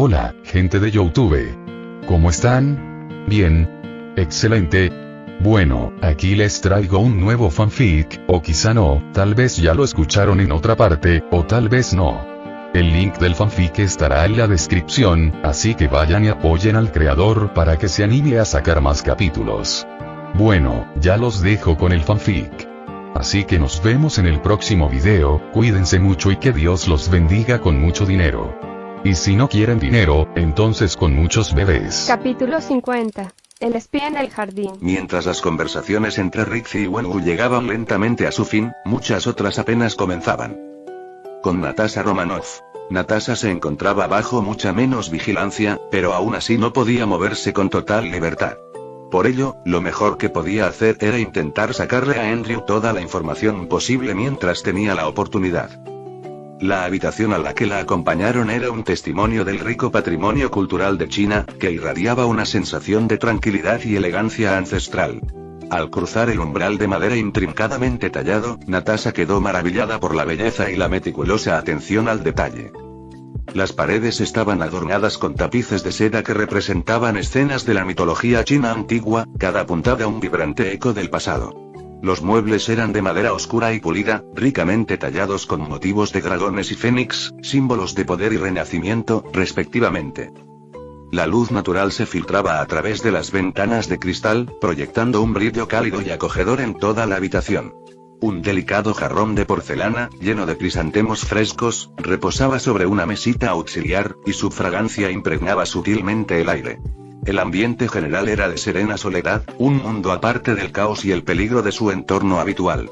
Hola, gente de YouTube. ¿Cómo están? Bien. Excelente. Bueno, aquí les traigo un nuevo fanfic, o quizá no, tal vez ya lo escucharon en otra parte, o tal vez no. El link del fanfic estará en la descripción, así que vayan y apoyen al creador para que se anime a sacar más capítulos. Bueno, ya los dejo con el fanfic. Así que nos vemos en el próximo video, cuídense mucho y que Dios los bendiga con mucho dinero. Y si no quieren dinero, entonces con muchos bebés. Capítulo 50. El espía en el jardín. Mientras las conversaciones entre Rixie y Wenwu llegaban lentamente a su fin, muchas otras apenas comenzaban. Con Natasha Romanoff. Natasha se encontraba bajo mucha menos vigilancia, pero aún así no podía moverse con total libertad. Por ello, lo mejor que podía hacer era intentar sacarle a Andrew toda la información posible mientras tenía la oportunidad. La habitación a la que la acompañaron era un testimonio del rico patrimonio cultural de China, que irradiaba una sensación de tranquilidad y elegancia ancestral. Al cruzar el umbral de madera intrincadamente tallado, Natasha quedó maravillada por la belleza y la meticulosa atención al detalle. Las paredes estaban adornadas con tapices de seda que representaban escenas de la mitología china antigua, cada puntada un vibrante eco del pasado. Los muebles eran de madera oscura y pulida, ricamente tallados con motivos de dragones y fénix, símbolos de poder y renacimiento, respectivamente. La luz natural se filtraba a través de las ventanas de cristal, proyectando un brillo cálido y acogedor en toda la habitación. Un delicado jarrón de porcelana, lleno de crisantemos frescos, reposaba sobre una mesita auxiliar, y su fragancia impregnaba sutilmente el aire. El ambiente general era de serena soledad, un mundo aparte del caos y el peligro de su entorno habitual.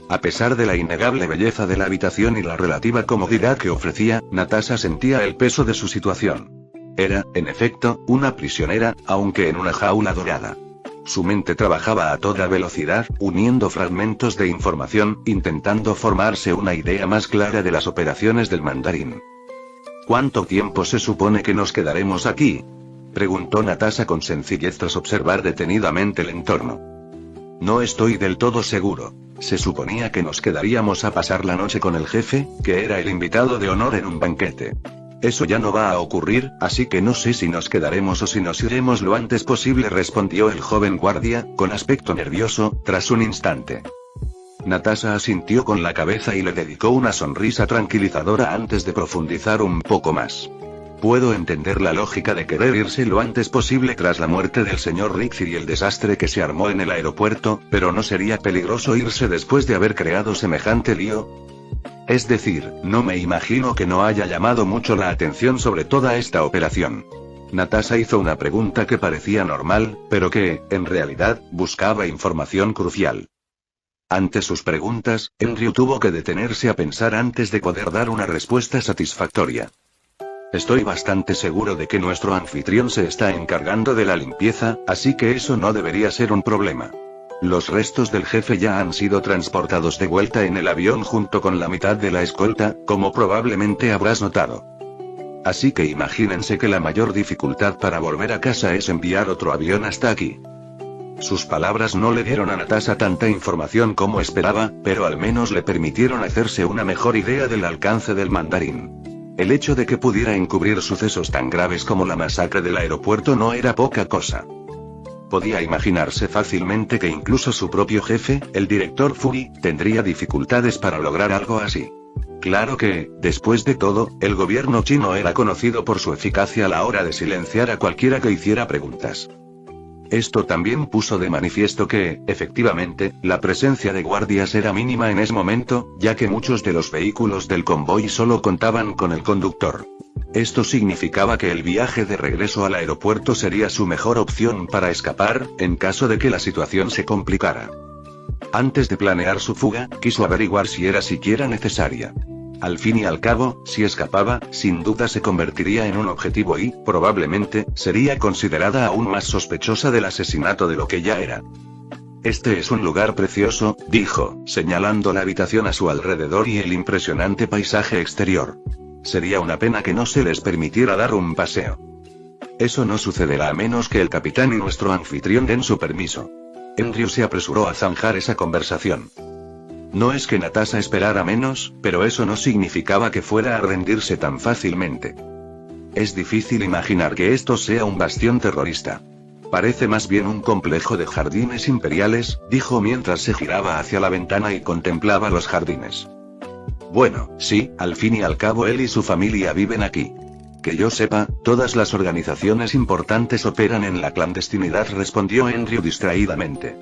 A pesar de la innegable belleza de la habitación y la relativa comodidad que ofrecía, Natasha sentía el peso de su situación. Era, en efecto, una prisionera, aunque en una jaula dorada. Su mente trabajaba a toda velocidad, uniendo fragmentos de información, intentando formarse una idea más clara de las operaciones del mandarín. ¿Cuánto tiempo se supone que nos quedaremos aquí?, preguntó Natasha con sencillez tras observar detenidamente el entorno. No estoy del todo seguro. Se suponía que nos quedaríamos a pasar la noche con el jefe, que era el invitado de honor en un banquete. Eso ya no va a ocurrir, así que no sé si nos quedaremos o si nos iremos lo antes posible, respondió el joven guardia, con aspecto nervioso, tras un instante. Natasha asintió con la cabeza y le dedicó una sonrisa tranquilizadora antes de profundizar un poco más. Puedo entender la lógica de querer irse lo antes posible tras la muerte del señor Rixie y el desastre que se armó en el aeropuerto, pero ¿no sería peligroso irse después de haber creado semejante lío? Es decir, no me imagino que no haya llamado mucho la atención sobre toda esta operación. Natasha hizo una pregunta que parecía normal, pero que, en realidad, buscaba información crucial. Ante sus preguntas, Andrew tuvo que detenerse a pensar antes de poder dar una respuesta satisfactoria. Estoy bastante seguro de que nuestro anfitrión se está encargando de la limpieza, así que eso no debería ser un problema. Los restos del jefe ya han sido transportados de vuelta en el avión junto con la mitad de la escolta, como probablemente habrás notado. Así que imagínense que la mayor dificultad para volver a casa es enviar otro avión hasta aquí. Sus palabras no le dieron a Natasha tanta información como esperaba, pero al menos le permitieron hacerse una mejor idea del alcance del mandarín. El hecho de que pudiera encubrir sucesos tan graves como la masacre del aeropuerto no era poca cosa. Podía imaginarse fácilmente que incluso su propio jefe, el director Fury, tendría dificultades para lograr algo así. Claro que, después de todo, el gobierno chino era conocido por su eficacia a la hora de silenciar a cualquiera que hiciera preguntas. Esto también puso de manifiesto que, efectivamente, la presencia de guardias era mínima en ese momento, ya que muchos de los vehículos del convoy solo contaban con el conductor. Esto significaba que el viaje de regreso al aeropuerto sería su mejor opción para escapar, en caso de que la situación se complicara. Antes de planear su fuga, quiso averiguar si era siquiera necesaria. Al fin y al cabo, si escapaba, sin duda se convertiría en un objetivo y, probablemente, sería considerada aún más sospechosa del asesinato de lo que ya era. Este es un lugar precioso, dijo, señalando la habitación a su alrededor y el impresionante paisaje exterior. Sería una pena que no se les permitiera dar un paseo. Eso no sucederá a menos que el capitán y nuestro anfitrión den su permiso. Andrew se apresuró a zanjar esa conversación. No es que Natasha esperara menos, pero eso no significaba que fuera a rendirse tan fácilmente. Es difícil imaginar que esto sea un bastión terrorista. Parece más bien un complejo de jardines imperiales, dijo mientras se giraba hacia la ventana y contemplaba los jardines. Bueno, sí, al fin y al cabo él y su familia viven aquí. Que yo sepa, todas las organizaciones importantes operan en la clandestinidad, respondió Andrew distraídamente.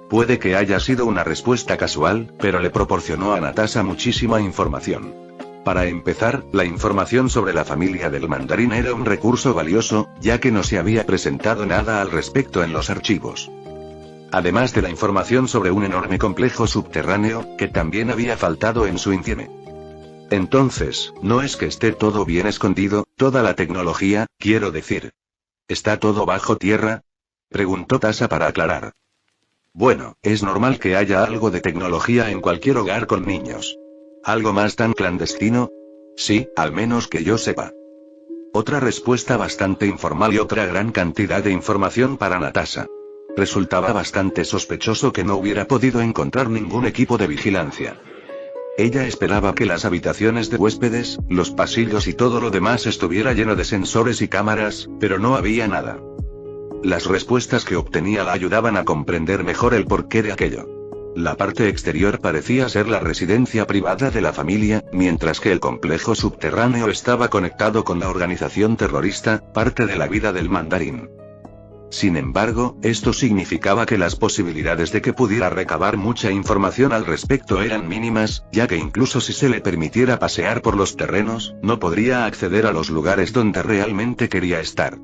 Puede que haya sido una respuesta casual, pero le proporcionó a Natasha muchísima información. Para empezar, la información sobre la familia del mandarín era un recurso valioso, ya que no se había presentado nada al respecto en los archivos. Además de la información sobre un enorme complejo subterráneo, que también había faltado en su informe. Entonces, ¿no es que esté todo bien escondido, toda la tecnología, quiero decir? ¿Está todo bajo tierra? Preguntó Tasha para aclarar. Bueno, es normal que haya algo de tecnología en cualquier hogar con niños. ¿Algo más tan clandestino? Sí, al menos que yo sepa. Otra respuesta bastante informal y otra gran cantidad de información para Natasha. Resultaba bastante sospechoso que no hubiera podido encontrar ningún equipo de vigilancia. Ella esperaba que las habitaciones de huéspedes, los pasillos y todo lo demás estuviera lleno de sensores y cámaras, pero no había nada. Las respuestas que obtenía la ayudaban a comprender mejor el porqué de aquello. La parte exterior parecía ser la residencia privada de la familia, mientras que el complejo subterráneo estaba conectado con la organización terrorista, parte de la vida del mandarín. Sin embargo, esto significaba que las posibilidades de que pudiera recabar mucha información al respecto eran mínimas, ya que incluso si se le permitiera pasear por los terrenos, no podría acceder a los lugares donde realmente quería estar.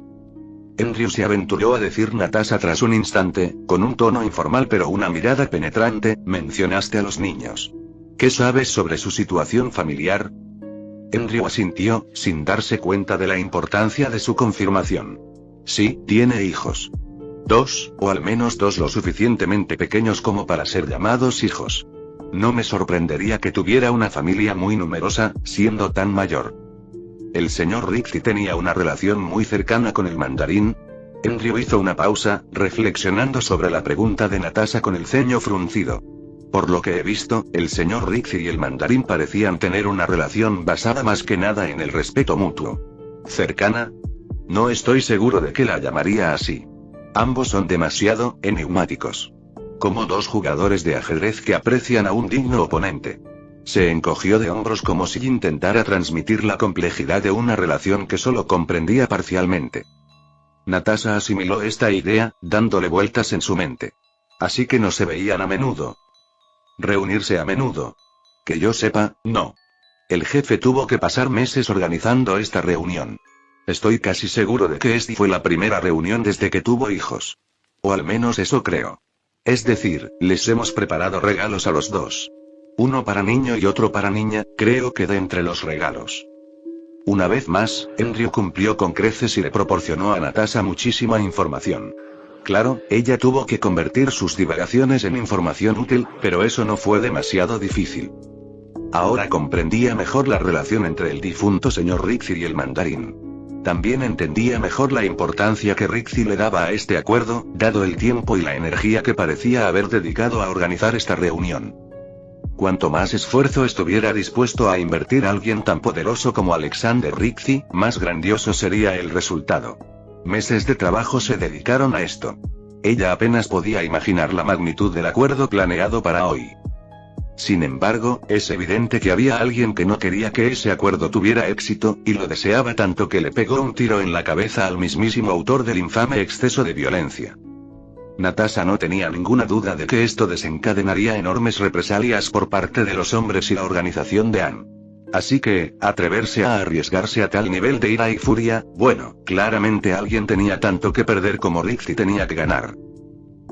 Andrew se aventuró a decir Natasha tras un instante, con un tono informal pero una mirada penetrante, mencionaste a los niños. ¿Qué sabes sobre su situación familiar? Andrew asintió, sin darse cuenta de la importancia de su confirmación. Sí, tiene hijos. 2, o al menos 2 lo suficientemente pequeños como para ser llamados hijos. No me sorprendería que tuviera una familia muy numerosa, siendo tan mayor. ¿El señor Rixey tenía una relación muy cercana con el mandarín? Andrew hizo una pausa, reflexionando sobre la pregunta de Natasha con el ceño fruncido. Por lo que he visto, el señor Rixey y el mandarín parecían tener una relación basada más que nada en el respeto mutuo. ¿Cercana? No estoy seguro de que la llamaría así. Ambos son demasiado enigmáticos. Como dos jugadores de ajedrez que aprecian a un digno oponente. Se encogió de hombros como si intentara transmitir la complejidad de una relación que solo comprendía parcialmente. Natasha asimiló esta idea, dándole vueltas en su mente. Así que no se veían a menudo. Reunirse a menudo. Que yo sepa, no. El jefe tuvo que pasar meses organizando esta reunión. Estoy casi seguro de que esta fue la primera reunión desde que tuvo hijos. O al menos eso creo. Es decir, les hemos preparado regalos a los dos. Uno para niño y otro para niña, creo que de entre los regalos. Una vez más, Andrew cumplió con creces y le proporcionó a Natasha muchísima información. Claro, ella tuvo que convertir sus divagaciones en información útil, pero eso no fue demasiado difícil. Ahora comprendía mejor la relación entre el difunto señor Rixey y el mandarín. También entendía mejor la importancia que Rixey le daba a este acuerdo, dado el tiempo y la energía que parecía haber dedicado a organizar esta reunión. Cuanto más esfuerzo estuviera dispuesto a invertir alguien tan poderoso como Alexander Rixey, más grandioso sería el resultado. Meses de trabajo se dedicaron a esto. Ella apenas podía imaginar la magnitud del acuerdo planeado para hoy. Sin embargo, es evidente que había alguien que no quería que ese acuerdo tuviera éxito, y lo deseaba tanto que le pegó un tiro en la cabeza al mismísimo autor del infame exceso de violencia. Natasha no tenía ninguna duda de que esto desencadenaría enormes represalias por parte de los hombres y la organización de Anne. Así que, atreverse a arriesgarse a tal nivel de ira y furia, bueno, claramente alguien tenía tanto que perder como Rixey tenía que ganar.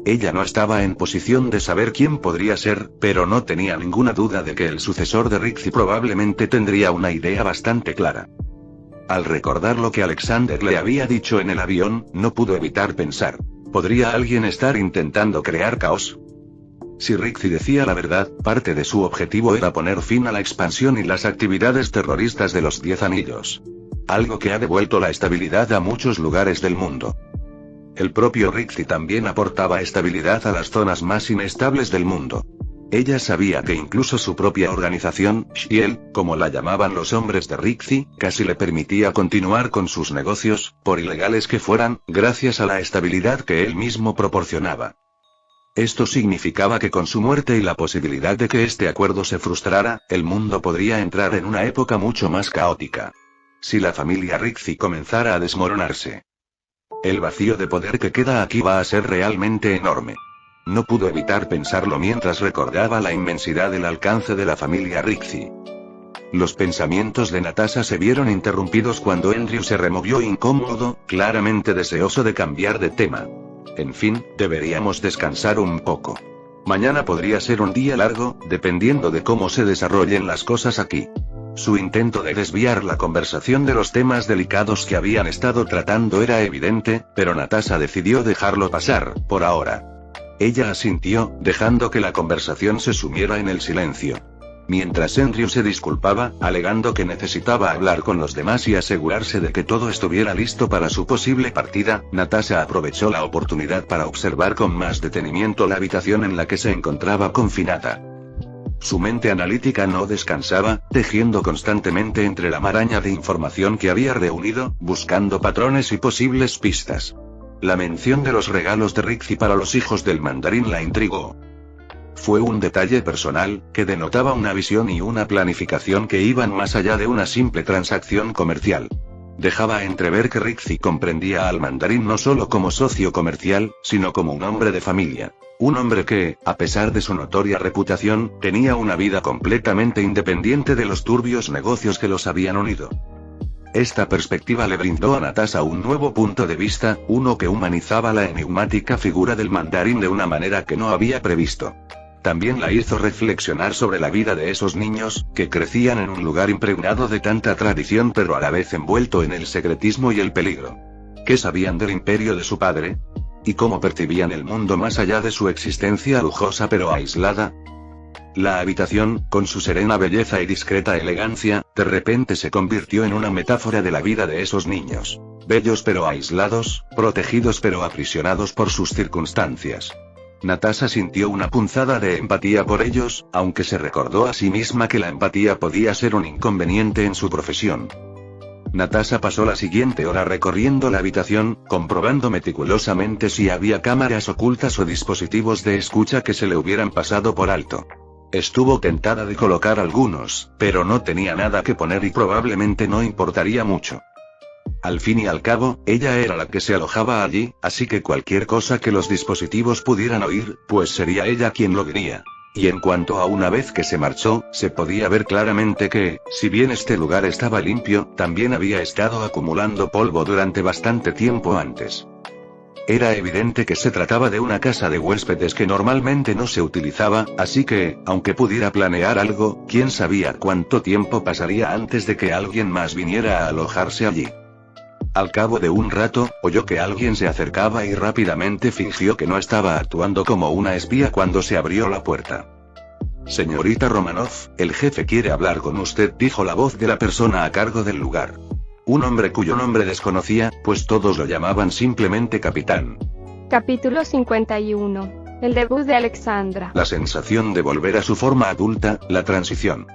Ella no estaba en posición de saber quién podría ser, pero no tenía ninguna duda de que el sucesor de Rixey probablemente tendría una idea bastante clara. Al recordar lo que Alexander le había dicho en el avión, no pudo evitar pensar, ¿podría alguien estar intentando crear caos? Si Rixey decía la verdad, parte de su objetivo era poner fin a la expansión y las actividades terroristas de los 10 Anillos. Algo que ha devuelto la estabilidad a muchos lugares del mundo. El propio Rixey también aportaba estabilidad a las zonas más inestables del mundo. Ella sabía que incluso su propia organización, Shield, como la llamaban los hombres de Rixie, casi le permitía continuar con sus negocios, por ilegales que fueran, gracias a la estabilidad que él mismo proporcionaba. Esto significaba que con su muerte y la posibilidad de que este acuerdo se frustrara, el mundo podría entrar en una época mucho más caótica. Si la familia Rixie comenzara a desmoronarse, el vacío de poder que queda aquí va a ser realmente enorme. No pudo evitar pensarlo mientras recordaba la inmensidad del alcance de la familia Rixie. Los pensamientos de Natasha se vieron interrumpidos cuando Andrew se removió incómodo, claramente deseoso de cambiar de tema. En fin, deberíamos descansar un poco. Mañana podría ser un día largo, dependiendo de cómo se desarrollen las cosas aquí. Su intento de desviar la conversación de los temas delicados que habían estado tratando era evidente, pero Natasha decidió dejarlo pasar, por ahora. Ella asintió, dejando que la conversación se sumiera en el silencio. Mientras Andrew se disculpaba, alegando que necesitaba hablar con los demás y asegurarse de que todo estuviera listo para su posible partida, Natasha aprovechó la oportunidad para observar con más detenimiento la habitación en la que se encontraba confinada. Su mente analítica no descansaba, tejiendo constantemente entre la maraña de información que había reunido, buscando patrones y posibles pistas. La mención de los regalos de Rixie para los hijos del mandarín la intrigó. Fue un detalle personal, que denotaba una visión y una planificación que iban más allá de una simple transacción comercial. Dejaba entrever que Rixie comprendía al mandarín no solo como socio comercial, sino como un hombre de familia. Un hombre que, a pesar de su notoria reputación, tenía una vida completamente independiente de los turbios negocios que los habían unido. Esta perspectiva le brindó a Natasha un nuevo punto de vista, uno que humanizaba la enigmática figura del mandarín de una manera que no había previsto. También la hizo reflexionar sobre la vida de esos niños, que crecían en un lugar impregnado de tanta tradición pero a la vez envuelto en el secretismo y el peligro. ¿Qué sabían del imperio de su padre? ¿Y cómo percibían el mundo más allá de su existencia lujosa pero aislada? La habitación, con su serena belleza y discreta elegancia, de repente se convirtió en una metáfora de la vida de esos niños. Bellos pero aislados, protegidos pero aprisionados por sus circunstancias. Natasha sintió una punzada de empatía por ellos, aunque se recordó a sí misma que la empatía podía ser un inconveniente en su profesión. Natasha pasó la siguiente hora recorriendo la habitación, comprobando meticulosamente si había cámaras ocultas o dispositivos de escucha que se le hubieran pasado por alto. Estuvo tentada de colocar algunos, pero no tenía nada que poner y probablemente no importaría mucho. Al fin y al cabo, ella era la que se alojaba allí, así que cualquier cosa que los dispositivos pudieran oír, pues sería ella quien lo diría. Y en cuanto a una vez que se marchó, se podía ver claramente que, si bien este lugar estaba limpio, también había estado acumulando polvo durante bastante tiempo antes. Era evidente que se trataba de una casa de huéspedes que normalmente no se utilizaba, así que, aunque pudiera planear algo, quién sabía cuánto tiempo pasaría antes de que alguien más viniera a alojarse allí. Al cabo de un rato, oyó que alguien se acercaba y rápidamente fingió que no estaba actuando como una espía cuando se abrió la puerta. Señorita Romanoff, el jefe quiere hablar con usted, dijo la voz de la persona a cargo del lugar. Un hombre cuyo nombre desconocía, pues todos lo llamaban simplemente Capitán. Capítulo 51. El debut de Alexandra. La sensación de volver a su forma adulta, la transición.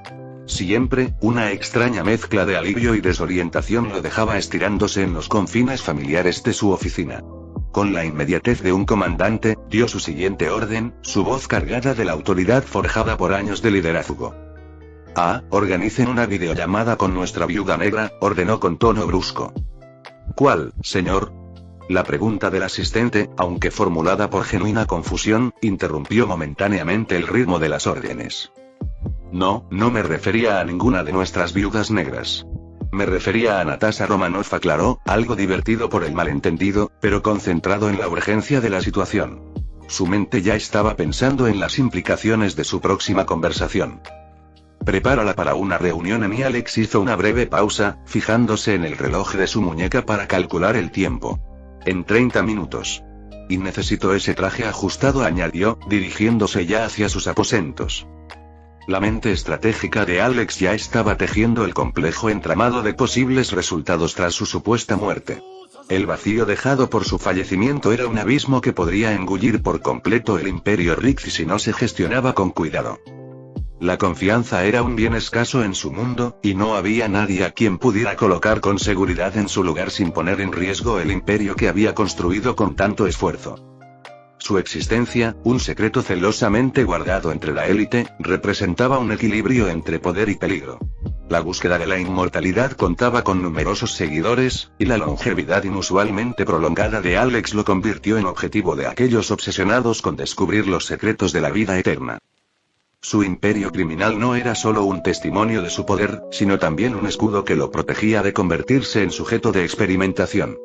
Siempre, una extraña mezcla de alivio y desorientación lo dejaba estirándose en los confines familiares de su oficina. Con la inmediatez de un comandante, dio su siguiente orden, su voz cargada de la autoridad forjada por años de liderazgo. Organicen una videollamada con nuestra viuda negra, ordenó con tono brusco. ¿Cuál, señor? La pregunta del asistente, aunque formulada por genuina confusión, interrumpió momentáneamente el ritmo de las órdenes. No me refería a ninguna de nuestras viudas negras. Me refería a Natasha Romanoff, aclaró, algo divertido por el malentendido, pero concentrado en la urgencia de la situación. Su mente ya estaba pensando en las implicaciones de su próxima conversación. Prepárala para una reunión en y Alex hizo una breve pausa, fijándose en el reloj de su muñeca para calcular el tiempo. En 30 minutos. Y necesito ese traje ajustado, añadió, dirigiéndose ya hacia sus aposentos. La mente estratégica de Alex ya estaba tejiendo el complejo entramado de posibles resultados tras su supuesta muerte. El vacío dejado por su fallecimiento era un abismo que podría engullir por completo el Imperio Rixi si no se gestionaba con cuidado. La confianza era un bien escaso en su mundo, y no había nadie a quien pudiera colocar con seguridad en su lugar sin poner en riesgo el imperio que había construido con tanto esfuerzo. Su existencia, un secreto celosamente guardado entre la élite, representaba un equilibrio entre poder y peligro. La búsqueda de la inmortalidad contaba con numerosos seguidores, y la longevidad inusualmente prolongada de Alex lo convirtió en objetivo de aquellos obsesionados con descubrir los secretos de la vida eterna. Su imperio criminal no era solo un testimonio de su poder, sino también un escudo que lo protegía de convertirse en sujeto de experimentación.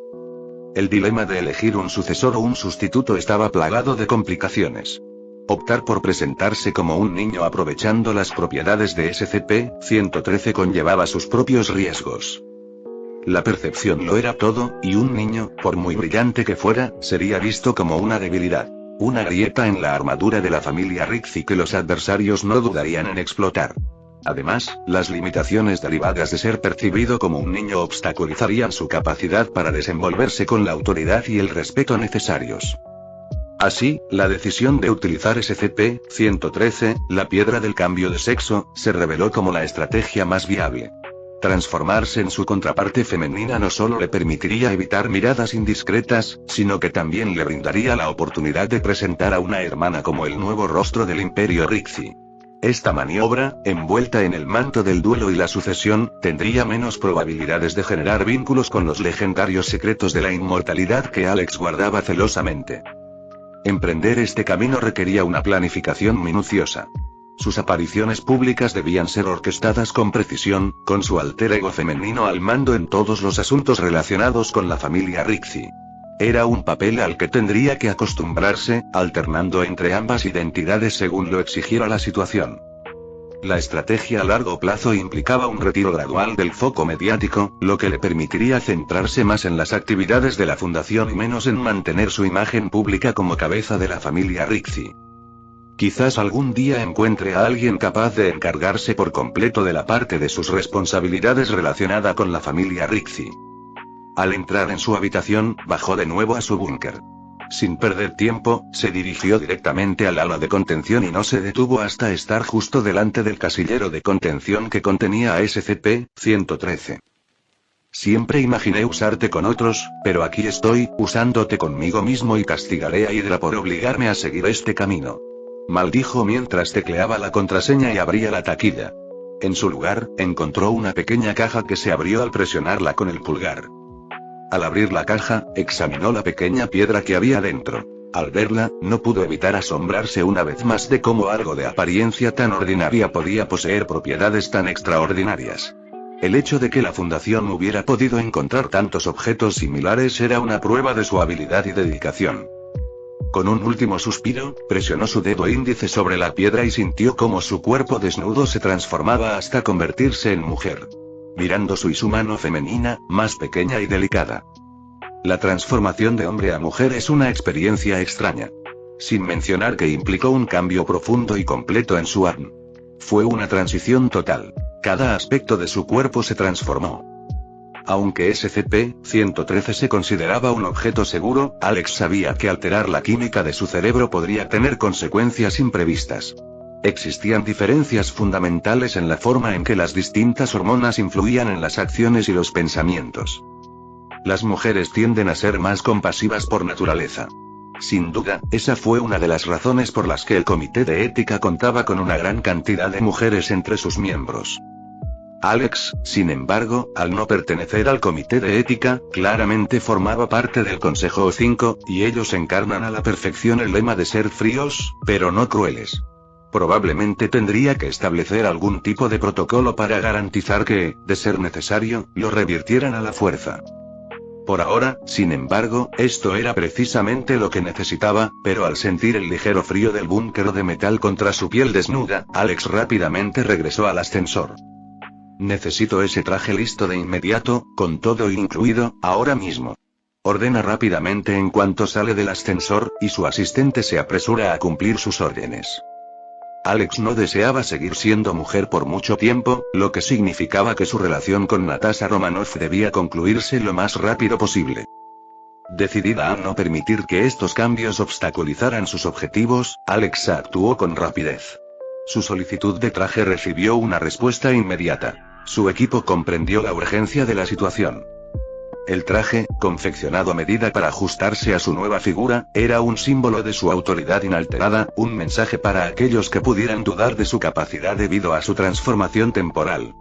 El dilema de elegir un sucesor o un sustituto estaba plagado de complicaciones. Optar por presentarse como un niño aprovechando las propiedades de SCP-113 conllevaba sus propios riesgos. La percepción lo era todo, y un niño, por muy brillante que fuera, sería visto como una debilidad. Una grieta en la armadura de la familia Rixi que los adversarios no dudarían en explotar. Además, las limitaciones derivadas de ser percibido como un niño obstaculizarían su capacidad para desenvolverse con la autoridad y el respeto necesarios. Así, la decisión de utilizar SCP-113, la piedra del cambio de sexo, se reveló como la estrategia más viable. Transformarse en su contraparte femenina no solo le permitiría evitar miradas indiscretas, sino que también le brindaría la oportunidad de presentar a una hermana como el nuevo rostro del Imperio Rixi. Esta maniobra, envuelta en el manto del duelo y la sucesión, tendría menos probabilidades de generar vínculos con los legendarios secretos de la inmortalidad que Alex guardaba celosamente. Emprender este camino requería una planificación minuciosa. Sus apariciones públicas debían ser orquestadas con precisión, con su alter ego femenino al mando en todos los asuntos relacionados con la familia Rixi. Era un papel al que tendría que acostumbrarse, alternando entre ambas identidades según lo exigiera la situación. La estrategia a largo plazo implicaba un retiro gradual del foco mediático, lo que le permitiría centrarse más en las actividades de la fundación y menos en mantener su imagen pública como cabeza de la familia Rixi. Quizás algún día encuentre a alguien capaz de encargarse por completo de la parte de sus responsabilidades relacionada con la familia Rixi. Al entrar en su habitación, bajó de nuevo a su búnker. Sin perder tiempo, se dirigió directamente al ala de contención y no se detuvo hasta estar justo delante del casillero de contención que contenía a SCP-113. Siempre imaginé usarte con otros, pero aquí estoy, usándote conmigo mismo y castigaré a Hydra por obligarme a seguir este camino. Maldijo mientras tecleaba la contraseña y abría la taquilla. En su lugar, encontró una pequeña caja que se abrió al presionarla con el pulgar. Al abrir la caja, examinó la pequeña piedra que había dentro. Al verla, no pudo evitar asombrarse una vez más de cómo algo de apariencia tan ordinaria podía poseer propiedades tan extraordinarias. El hecho de que la Fundación hubiera podido encontrar tantos objetos similares era una prueba de su habilidad y dedicación. Con un último suspiro, presionó su dedo índice sobre la piedra y sintió cómo su cuerpo desnudo se transformaba hasta convertirse en mujer. Mirando su mano femenina, más pequeña y delicada. La transformación de hombre a mujer es una experiencia extraña. Sin mencionar que implicó un cambio profundo y completo en su ADN. Fue una transición total. Cada aspecto de su cuerpo se transformó. Aunque SCP-113 se consideraba un objeto seguro, Alex sabía que alterar la química de su cerebro podría tener consecuencias imprevistas. Existían diferencias fundamentales en la forma en que las distintas hormonas influían en las acciones y los pensamientos. Las mujeres tienden a ser más compasivas por naturaleza. Sin duda, esa fue una de las razones por las que el Comité de Ética contaba con una gran cantidad de mujeres entre sus miembros. Alex, sin embargo, al no pertenecer al Comité de Ética, claramente formaba parte del Consejo O5, y ellos encarnan a la perfección el lema de ser fríos, pero no crueles. Probablemente tendría que establecer algún tipo de protocolo para garantizar que, de ser necesario, lo revirtieran a la fuerza. Por ahora, sin embargo, esto era precisamente lo que necesitaba, pero al sentir el ligero frío del búnker de metal contra su piel desnuda, Alex rápidamente regresó al ascensor. Necesito ese traje listo de inmediato, con todo incluido, ahora mismo. Ordena rápidamente en cuanto sale del ascensor, y su asistente se apresura a cumplir sus órdenes. Alex no deseaba seguir siendo mujer por mucho tiempo, lo que significaba que su relación con Natasha Romanoff debía concluirse lo más rápido posible. Decidida a no permitir que estos cambios obstaculizaran sus objetivos, Alexa actuó con rapidez. Su solicitud de traje recibió una respuesta inmediata. Su equipo comprendió la urgencia de la situación. El traje, confeccionado a medida para ajustarse a su nueva figura, era un símbolo de su autoridad inalterada, un mensaje para aquellos que pudieran dudar de su capacidad debido a su transformación temporal.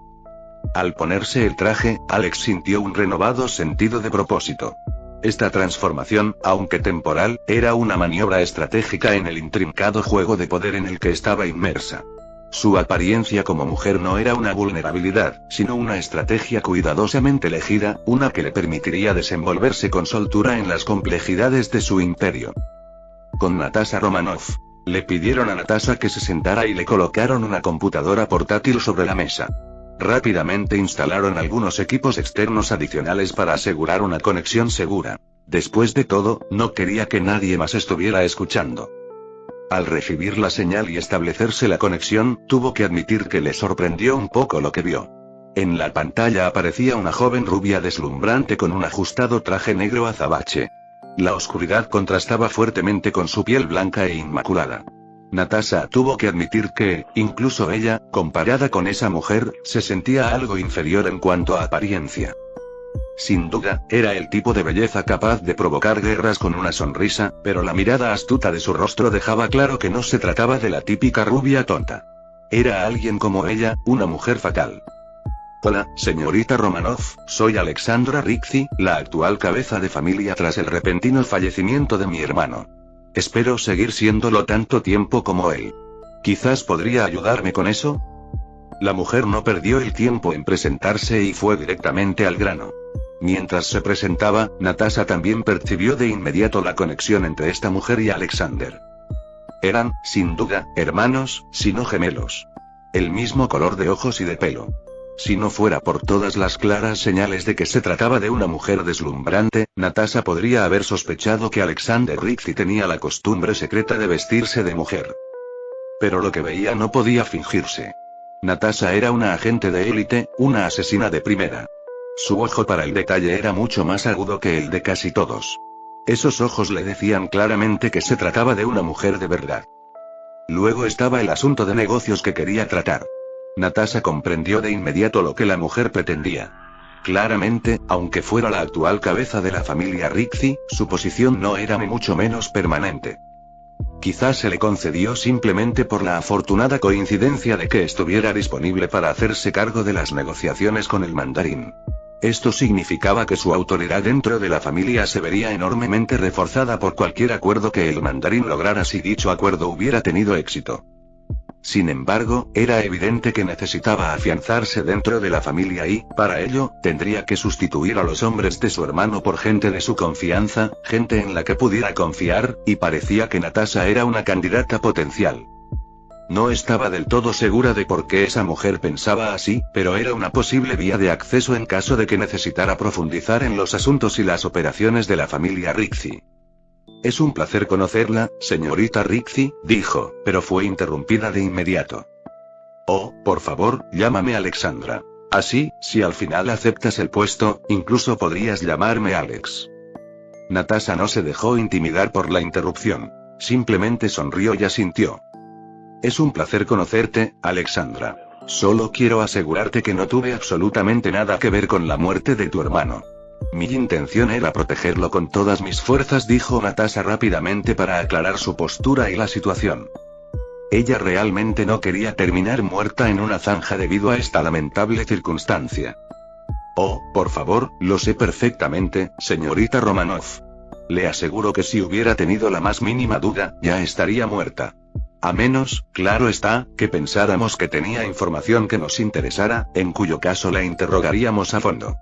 Al ponerse el traje, Alex sintió un renovado sentido de propósito. Esta transformación, aunque temporal, era una maniobra estratégica en el intrincado juego de poder en el que estaba inmersa. Su apariencia como mujer no era una vulnerabilidad, sino una estrategia cuidadosamente elegida, una que le permitiría desenvolverse con soltura en las complejidades de su imperio. Con Natasha Romanoff. Le pidieron a Natasha que se sentara y le colocaron una computadora portátil sobre la mesa. Rápidamente instalaron algunos equipos externos adicionales para asegurar una conexión segura. Después de todo, no quería que nadie más estuviera escuchando. Al recibir la señal y establecerse la conexión, tuvo que admitir que le sorprendió un poco lo que vio. En la pantalla aparecía una joven rubia deslumbrante con un ajustado traje negro azabache. La oscuridad contrastaba fuertemente con su piel blanca e inmaculada. Natasha tuvo que admitir que, incluso ella, comparada con esa mujer, se sentía algo inferior en cuanto a apariencia. Sin duda, era el tipo de belleza capaz de provocar guerras con una sonrisa, pero la mirada astuta de su rostro dejaba claro que no se trataba de la típica rubia tonta. Era alguien como ella, una mujer fatal. Hola, señorita Romanoff, soy Alexandra Rixey, la actual cabeza de familia tras el repentino fallecimiento de mi hermano. Espero seguir siéndolo tanto tiempo como él. ¿Quizás podría ayudarme con eso? La mujer no perdió el tiempo en presentarse y fue directamente al grano. Mientras se presentaba, Natasha también percibió de inmediato la conexión entre esta mujer y Alexander. Eran, sin duda, hermanos, si no gemelos. El mismo color de ojos y de pelo. Si no fuera por todas las claras señales de que se trataba de una mujer deslumbrante, Natasha podría haber sospechado que Alexander Rixey tenía la costumbre secreta de vestirse de mujer. Pero lo que veía no podía fingirse. Natasha era una agente de élite, una asesina de primera. Su ojo para el detalle era mucho más agudo que el de casi todos. Esos ojos le decían claramente que se trataba de una mujer de verdad. Luego estaba el asunto de negocios que quería tratar. Natasha comprendió de inmediato lo que la mujer pretendía. Claramente, aunque fuera la actual cabeza de la familia Rixey, su posición no era ni mucho menos permanente. Quizás se le concedió simplemente por la afortunada coincidencia de que estuviera disponible para hacerse cargo de las negociaciones con el mandarín. Esto significaba que su autoridad dentro de la familia se vería enormemente reforzada por cualquier acuerdo que el mandarín lograra si dicho acuerdo hubiera tenido éxito. Sin embargo, era evidente que necesitaba afianzarse dentro de la familia y, para ello, tendría que sustituir a los hombres de su hermano por gente de su confianza, gente en la que pudiera confiar, y parecía que Natasha era una candidata potencial. No estaba del todo segura de por qué esa mujer pensaba así, pero era una posible vía de acceso en caso de que necesitara profundizar en los asuntos y las operaciones de la familia Rixey. Es un placer conocerla, señorita Rixey, dijo, pero fue interrumpida de inmediato. Oh, por favor, llámame Alexandra. Así, si al final aceptas el puesto, incluso podrías llamarme Alex. Natasha no se dejó intimidar por la interrupción. Simplemente sonrió y asintió. Es un placer conocerte, Alexandra. Solo quiero asegurarte que no tuve absolutamente nada que ver con la muerte de tu hermano. Mi intención era protegerlo con todas mis fuerzas, dijo Natasha rápidamente para aclarar su postura y la situación. Ella realmente no quería terminar muerta en una zanja debido a esta lamentable circunstancia. Oh, por favor, lo sé perfectamente, señorita Romanoff. Le aseguro que si hubiera tenido la más mínima duda, ya estaría muerta. A menos, claro está, que pensáramos que tenía información que nos interesara, en cuyo caso la interrogaríamos a fondo.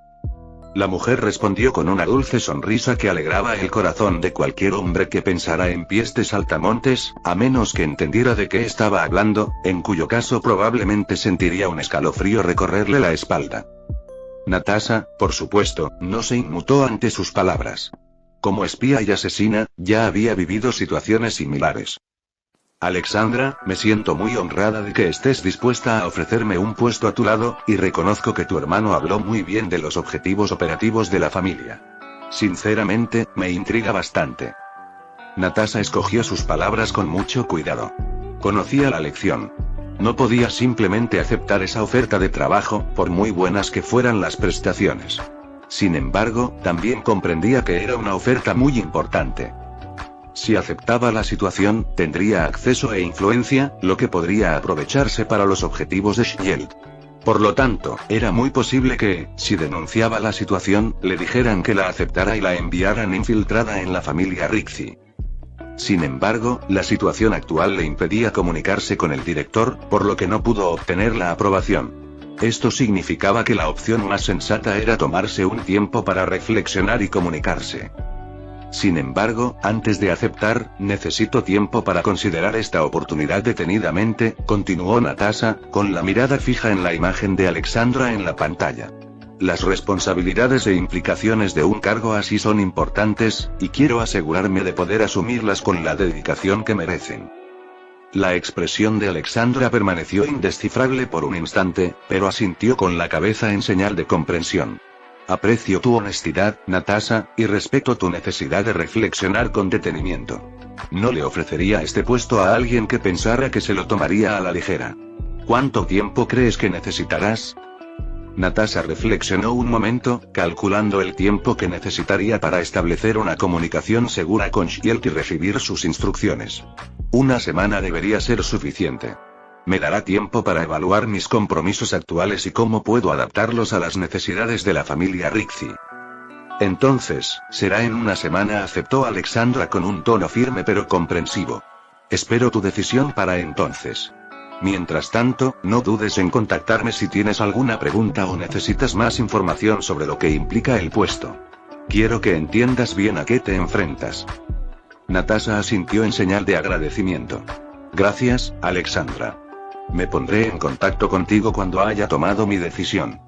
La mujer respondió con una dulce sonrisa que alegraba el corazón de cualquier hombre que pensara en pies de saltamontes, a menos que entendiera de qué estaba hablando, en cuyo caso probablemente sentiría un escalofrío recorrerle la espalda. Natasha, por supuesto, no se inmutó ante sus palabras. Como espía y asesina, ya había vivido situaciones similares. Alexandra, me siento muy honrada de que estés dispuesta a ofrecerme un puesto a tu lado, y reconozco que tu hermano habló muy bien de los objetivos operativos de la familia. Sinceramente, me intriga bastante. Natasha escogió sus palabras con mucho cuidado. Conocía la lección. No podía simplemente aceptar esa oferta de trabajo, por muy buenas que fueran las prestaciones. Sin embargo, también comprendía que era una oferta muy importante. Si aceptaba la situación, tendría acceso e influencia, lo que podría aprovecharse para los objetivos de Shield. Por lo tanto, era muy posible que, si denunciaba la situación, le dijeran que la aceptara y la enviaran infiltrada en la familia Rixie. Sin embargo, la situación actual le impedía comunicarse con el director, por lo que no pudo obtener la aprobación. Esto significaba que la opción más sensata era tomarse un tiempo para reflexionar y comunicarse. Sin embargo, antes de aceptar, necesito tiempo para considerar esta oportunidad detenidamente, continuó Natasha, con la mirada fija en la imagen de Alexandra en la pantalla. Las responsabilidades e implicaciones de un cargo así son importantes, y quiero asegurarme de poder asumirlas con la dedicación que merecen. La expresión de Alexandra permaneció indescifrable por un instante, pero asintió con la cabeza en señal de comprensión. Aprecio tu honestidad, Natasha, y respeto tu necesidad de reflexionar con detenimiento. No le ofrecería este puesto a alguien que pensara que se lo tomaría a la ligera. ¿Cuánto tiempo crees que necesitarás? Natasha reflexionó un momento, calculando el tiempo que necesitaría para establecer una comunicación segura con Shield y recibir sus instrucciones. Una semana debería ser suficiente. Me dará tiempo para evaluar mis compromisos actuales y cómo puedo adaptarlos a las necesidades de la familia Rixie. Entonces, será en una semana, aceptó Alexandra con un tono firme pero comprensivo. Espero tu decisión para entonces. Mientras tanto, no dudes en contactarme si tienes alguna pregunta o necesitas más información sobre lo que implica el puesto. Quiero que entiendas bien a qué te enfrentas. Natasha asintió en señal de agradecimiento. Gracias, Alexandra. Me pondré en contacto contigo cuando haya tomado mi decisión.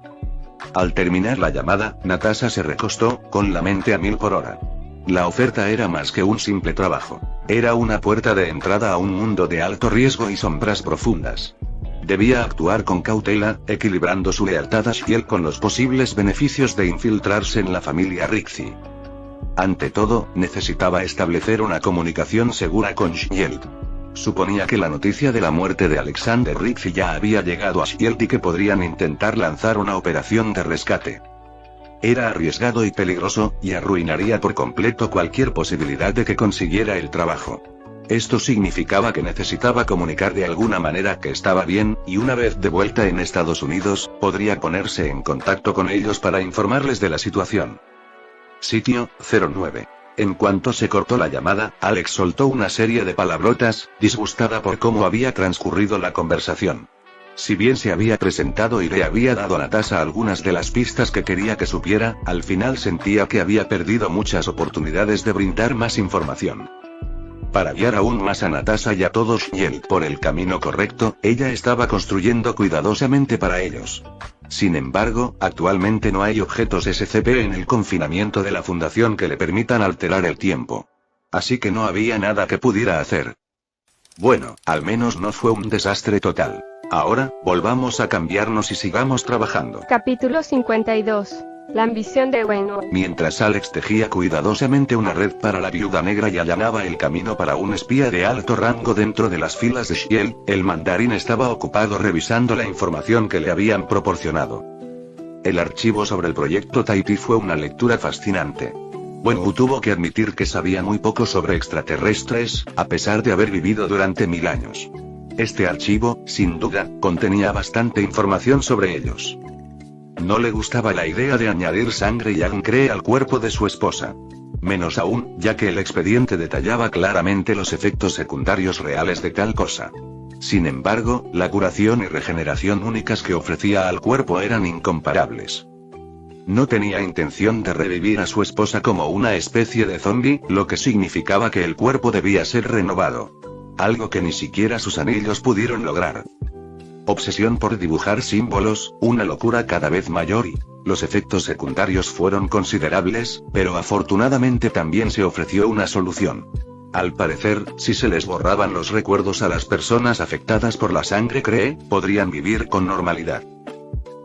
Al terminar la llamada, Natasha se recostó, con la mente a 1000 por hora. La oferta era más que un simple trabajo. Era una puerta de entrada a un mundo de alto riesgo y sombras profundas. Debía actuar con cautela, equilibrando su lealtad a Shield con los posibles beneficios de infiltrarse en la familia Rixie. Ante todo, necesitaba establecer una comunicación segura con Shield. Suponía que la noticia de la muerte de Alexander Rixie ya había llegado a Shield y que podrían intentar lanzar una operación de rescate. Era arriesgado y peligroso, y arruinaría por completo cualquier posibilidad de que consiguiera el trabajo. Esto significaba que necesitaba comunicar de alguna manera que estaba bien, y una vez de vuelta en Estados Unidos, podría ponerse en contacto con ellos para informarles de la situación. Sitio, 09. En cuanto se cortó la llamada, Alex soltó una serie de palabrotas, disgustada por cómo había transcurrido la conversación. Si bien se había presentado y le había dado a Natasha algunas de las pistas que quería que supiera, al final sentía que había perdido muchas oportunidades de brindar más información. Para guiar aún más a Natasha y a todos Shield por el camino correcto, ella estaba construyendo cuidadosamente para ellos. Sin embargo, actualmente no hay objetos SCP en el confinamiento de la fundación que le permitan alterar el tiempo. Así que no había nada que pudiera hacer. Bueno, al menos no fue un desastre total. Ahora, volvamos a cambiarnos y sigamos trabajando. Capítulo 52. La ambición de Wenwu. Mientras Alex tejía cuidadosamente una red para la Viuda Negra y allanaba el camino para un espía de alto rango dentro de las filas de Shield, el mandarín estaba ocupado revisando la información que le habían proporcionado. El archivo sobre el proyecto Tahiti fue una lectura fascinante. Wenwu tuvo que admitir que sabía muy poco sobre extraterrestres, a pesar de haber vivido durante 1000 años. Este archivo, sin duda, contenía bastante información sobre ellos. No le gustaba la idea de añadir sangre y ancre al cuerpo de su esposa. Menos aún, ya que el expediente detallaba claramente los efectos secundarios reales de tal cosa. Sin embargo, la curación y regeneración únicas que ofrecía al cuerpo eran incomparables. No tenía intención de revivir a su esposa como una especie de zombie, lo que significaba que el cuerpo debía ser renovado. Algo que ni siquiera sus anillos pudieron lograr. Obsesión por dibujar símbolos, una locura cada vez mayor y los efectos secundarios fueron considerables, pero afortunadamente también se ofreció una solución. Al parecer, si se les borraban los recuerdos a las personas afectadas por la sangre cree, podrían vivir con normalidad.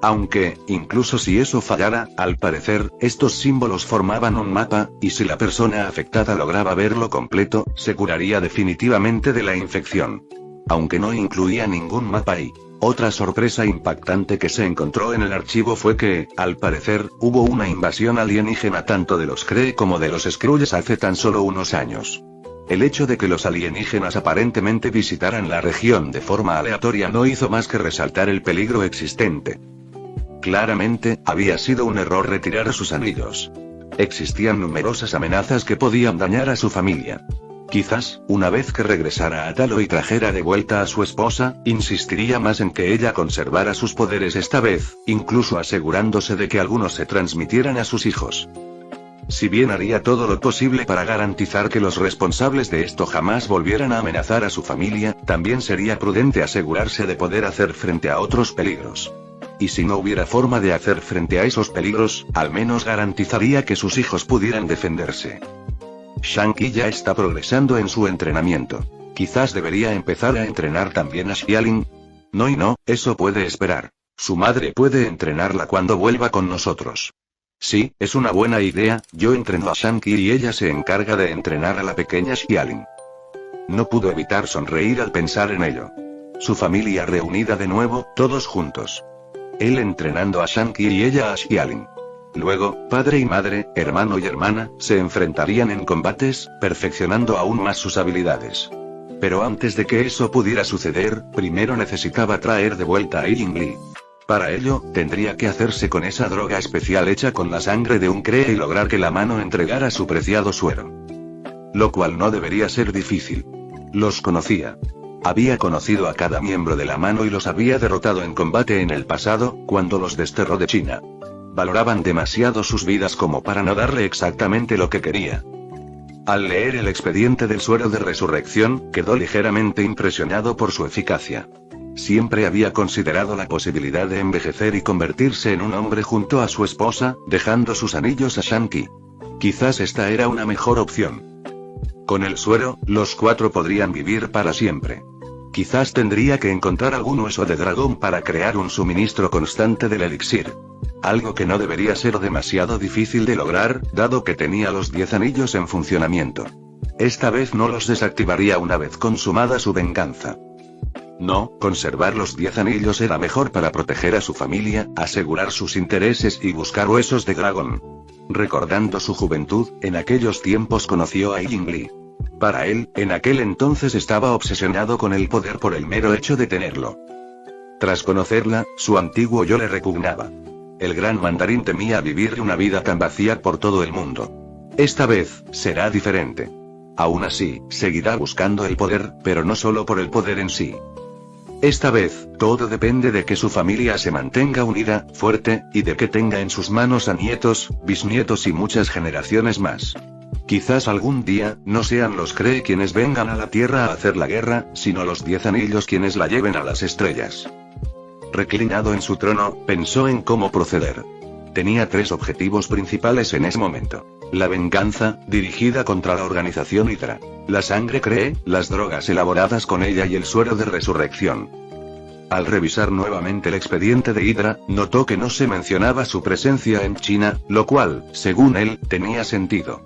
Aunque, incluso si eso fallara, al parecer, estos símbolos formaban un mapa, y si la persona afectada lograba verlo completo, se curaría definitivamente de la infección. Aunque no incluía ningún mapa y otra sorpresa impactante que se encontró en el archivo fue que, al parecer, hubo una invasión alienígena tanto de los Kree como de los Skrulls hace tan solo unos años. El hecho de que los alienígenas aparentemente visitaran la región de forma aleatoria no hizo más que resaltar el peligro existente. Claramente, había sido un error retirar sus anillos. Existían numerosas amenazas que podían dañar a su familia. Quizás, una vez que regresara a Talo y trajera de vuelta a su esposa, insistiría más en que ella conservara sus poderes esta vez, incluso asegurándose de que algunos se transmitieran a sus hijos. Si bien haría todo lo posible para garantizar que los responsables de esto jamás volvieran a amenazar a su familia, también sería prudente asegurarse de poder hacer frente a otros peligros. Y si no hubiera forma de hacer frente a esos peligros, al menos garantizaría que sus hijos pudieran defenderse. Shang-Chi ya está progresando en su entrenamiento. Quizás debería empezar a entrenar también a Xialing. No y no, eso puede esperar. Su madre puede entrenarla cuando vuelva con nosotros. Sí, es una buena idea, yo entreno a Shang-Chi y ella se encarga de entrenar a la pequeña Xialing. No pudo evitar sonreír al pensar en ello. Su familia reunida de nuevo, todos juntos. Él entrenando a Shang-Chi y ella a Xialing. Luego, padre y madre, hermano y hermana, se enfrentarían en combates, perfeccionando aún más sus habilidades. Pero antes de que eso pudiera suceder, primero necesitaba traer de vuelta a Ying Li. Para ello, tendría que hacerse con esa droga especial hecha con la sangre de un Kree y lograr que la mano entregara su preciado suero. Lo cual no debería ser difícil. Los conocía. Había conocido a cada miembro de la mano y los había derrotado en combate en el pasado, cuando los desterró de China. Valoraban demasiado sus vidas como para no darle exactamente lo que quería. Al leer el expediente del suero de resurrección, quedó ligeramente impresionado por su eficacia. Siempre había considerado la posibilidad de envejecer y convertirse en un hombre junto a su esposa, dejando sus anillos a Shang-Chi. Quizás esta era una mejor opción. Con el suero, los 4 podrían vivir para siempre. Quizás tendría que encontrar algún hueso de dragón para crear un suministro constante del elixir. Algo que no debería ser demasiado difícil de lograr, dado que tenía los 10 anillos en funcionamiento. Esta vez no los desactivaría una vez consumada su venganza. No, conservar los 10 anillos era mejor para proteger a su familia, asegurar sus intereses y buscar huesos de dragón. Recordando su juventud, en aquellos tiempos conoció a Ying Li. Para él, en aquel entonces estaba obsesionado con el poder por el mero hecho de tenerlo. Tras conocerla, su antiguo yo le repugnaba. El gran mandarín temía vivir una vida tan vacía por todo el mundo. Esta vez, será diferente. Aún así, seguirá buscando el poder, pero no solo por el poder en sí. Esta vez, todo depende de que su familia se mantenga unida, fuerte, y de que tenga en sus manos a nietos, bisnietos y muchas generaciones más. Quizás algún día, no sean los Kree quienes vengan a la Tierra a hacer la guerra, sino los 10 anillos quienes la lleven a las estrellas. Reclinado en su trono, pensó en cómo proceder. Tenía 3 objetivos principales en ese momento. La venganza, dirigida contra la organización Hydra. La sangre Kree, las drogas elaboradas con ella y el suero de resurrección. Al revisar nuevamente el expediente de Hydra, notó que no se mencionaba su presencia en China, lo cual, según él, tenía sentido.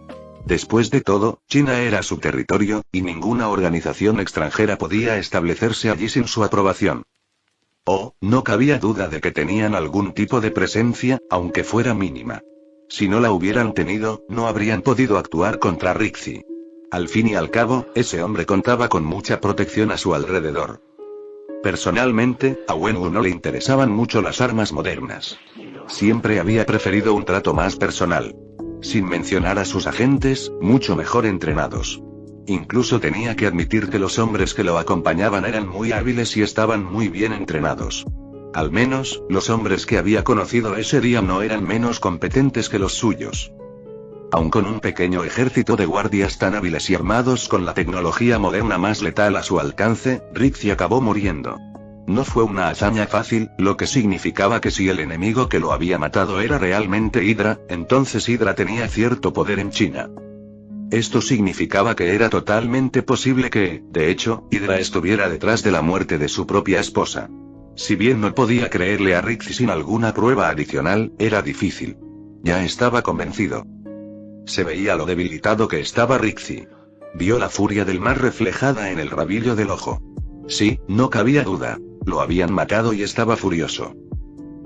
Después de todo, China era su territorio, y ninguna organización extranjera podía establecerse allí sin su aprobación. Oh, no cabía duda de que tenían algún tipo de presencia, aunque fuera mínima. Si no la hubieran tenido, no habrían podido actuar contra Rixi. Al fin y al cabo, ese hombre contaba con mucha protección a su alrededor. Personalmente, a Wenwu no le interesaban mucho las armas modernas. Siempre había preferido un trato más personal. Sin mencionar a sus agentes, mucho mejor entrenados. Incluso tenía que admitir que los hombres que lo acompañaban eran muy hábiles y estaban muy bien entrenados. Al menos, los hombres que había conocido ese día no eran menos competentes que los suyos. Aun con un pequeño ejército de guardias tan hábiles y armados con la tecnología moderna más letal a su alcance, Rixi acabó muriendo. No fue una hazaña fácil, lo que significaba que si el enemigo que lo había matado era realmente Hydra, entonces Hydra tenía cierto poder en China. Esto significaba que era totalmente posible que, de hecho, Hydra estuviera detrás de la muerte de su propia esposa. Si bien no podía creerle a Rixie sin alguna prueba adicional, era difícil. Ya estaba convencido. Se veía lo debilitado que estaba Rixie. Vio la furia del mar reflejada en el rabillo del ojo. Sí, no cabía duda. Lo habían matado y estaba furioso.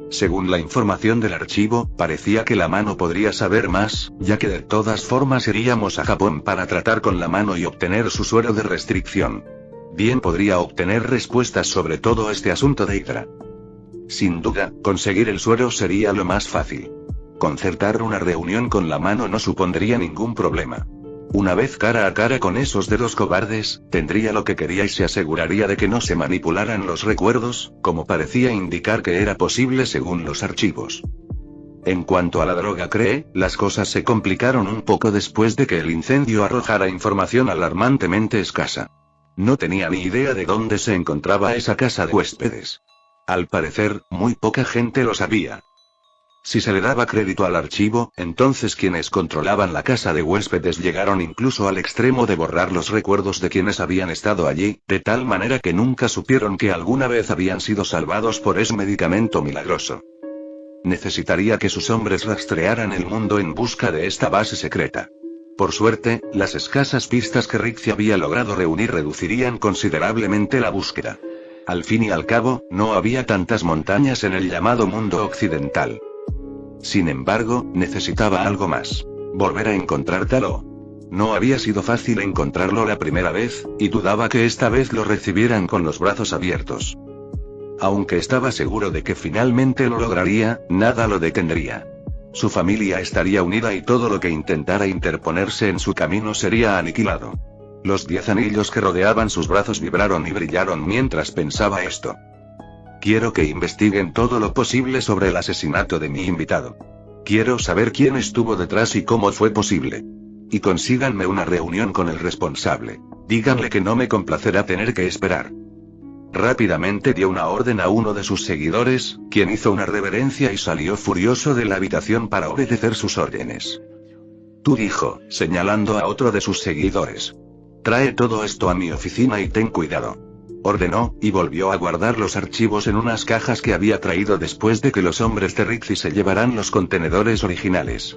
Según la información del archivo, parecía que la mano podría saber más, ya que de todas formas iríamos a Japón para tratar con la mano y obtener su suero de restricción. Bien podría obtener respuestas sobre todo este asunto de Hydra. Sin duda, conseguir el suero sería lo más fácil. Concertar una reunión con la mano no supondría ningún problema. Una vez cara a cara con esos dedos cobardes, tendría lo que quería y se aseguraría de que no se manipularan los recuerdos, como parecía indicar que era posible según los archivos. En cuanto a la droga las cosas se complicaron un poco después de que el incendio arrojara información alarmantemente escasa. No tenía ni idea de dónde se encontraba esa casa de huéspedes. Al parecer, muy poca gente lo sabía. Si se le daba crédito al archivo, entonces quienes controlaban la casa de huéspedes llegaron incluso al extremo de borrar los recuerdos de quienes habían estado allí, de tal manera que nunca supieron que alguna vez habían sido salvados por ese medicamento milagroso. Necesitaría que sus hombres rastrearan el mundo en busca de esta base secreta. Por suerte, las escasas pistas que Rixie había logrado reunir reducirían considerablemente la búsqueda. Al fin y al cabo, no había tantas montañas en el llamado mundo occidental. Sin embargo, necesitaba algo más. Volver a encontrar Taro. No había sido fácil encontrarlo la primera vez, y dudaba que esta vez lo recibieran con los brazos abiertos. Aunque estaba seguro de que finalmente lo lograría, nada lo detendría. Su familia estaría unida y todo lo que intentara interponerse en su camino sería aniquilado. Los 10 anillos que rodeaban sus brazos vibraron y brillaron mientras pensaba esto. Quiero que investiguen todo lo posible sobre el asesinato de mi invitado. Quiero saber quién estuvo detrás y cómo fue posible. Y consíganme una reunión con el responsable. Díganle que no me complacerá tener que esperar. Rápidamente dio una orden a uno de sus seguidores, quien hizo una reverencia y salió furioso de la habitación para obedecer sus órdenes. Tú, dijo, señalando a otro de sus seguidores. Trae todo esto a mi oficina y ten cuidado. Ordenó, y volvió a guardar los archivos en unas cajas que había traído después de que los hombres de Rixie se llevaran los contenedores originales.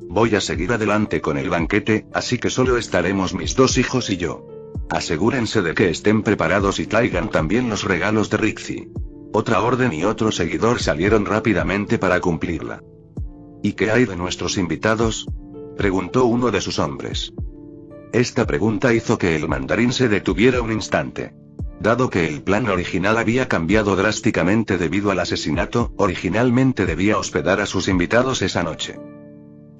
Voy a seguir adelante con el banquete, así que solo estaremos mis 2 hijos y yo. Asegúrense de que estén preparados y traigan también los regalos de Rixie. Otra orden y otro seguidor salieron rápidamente para cumplirla. ¿Y qué hay de nuestros invitados?, preguntó uno de sus hombres. Esta pregunta hizo que el mandarín se detuviera un instante. Dado que el plan original había cambiado drásticamente debido al asesinato, originalmente debía hospedar a sus invitados esa noche.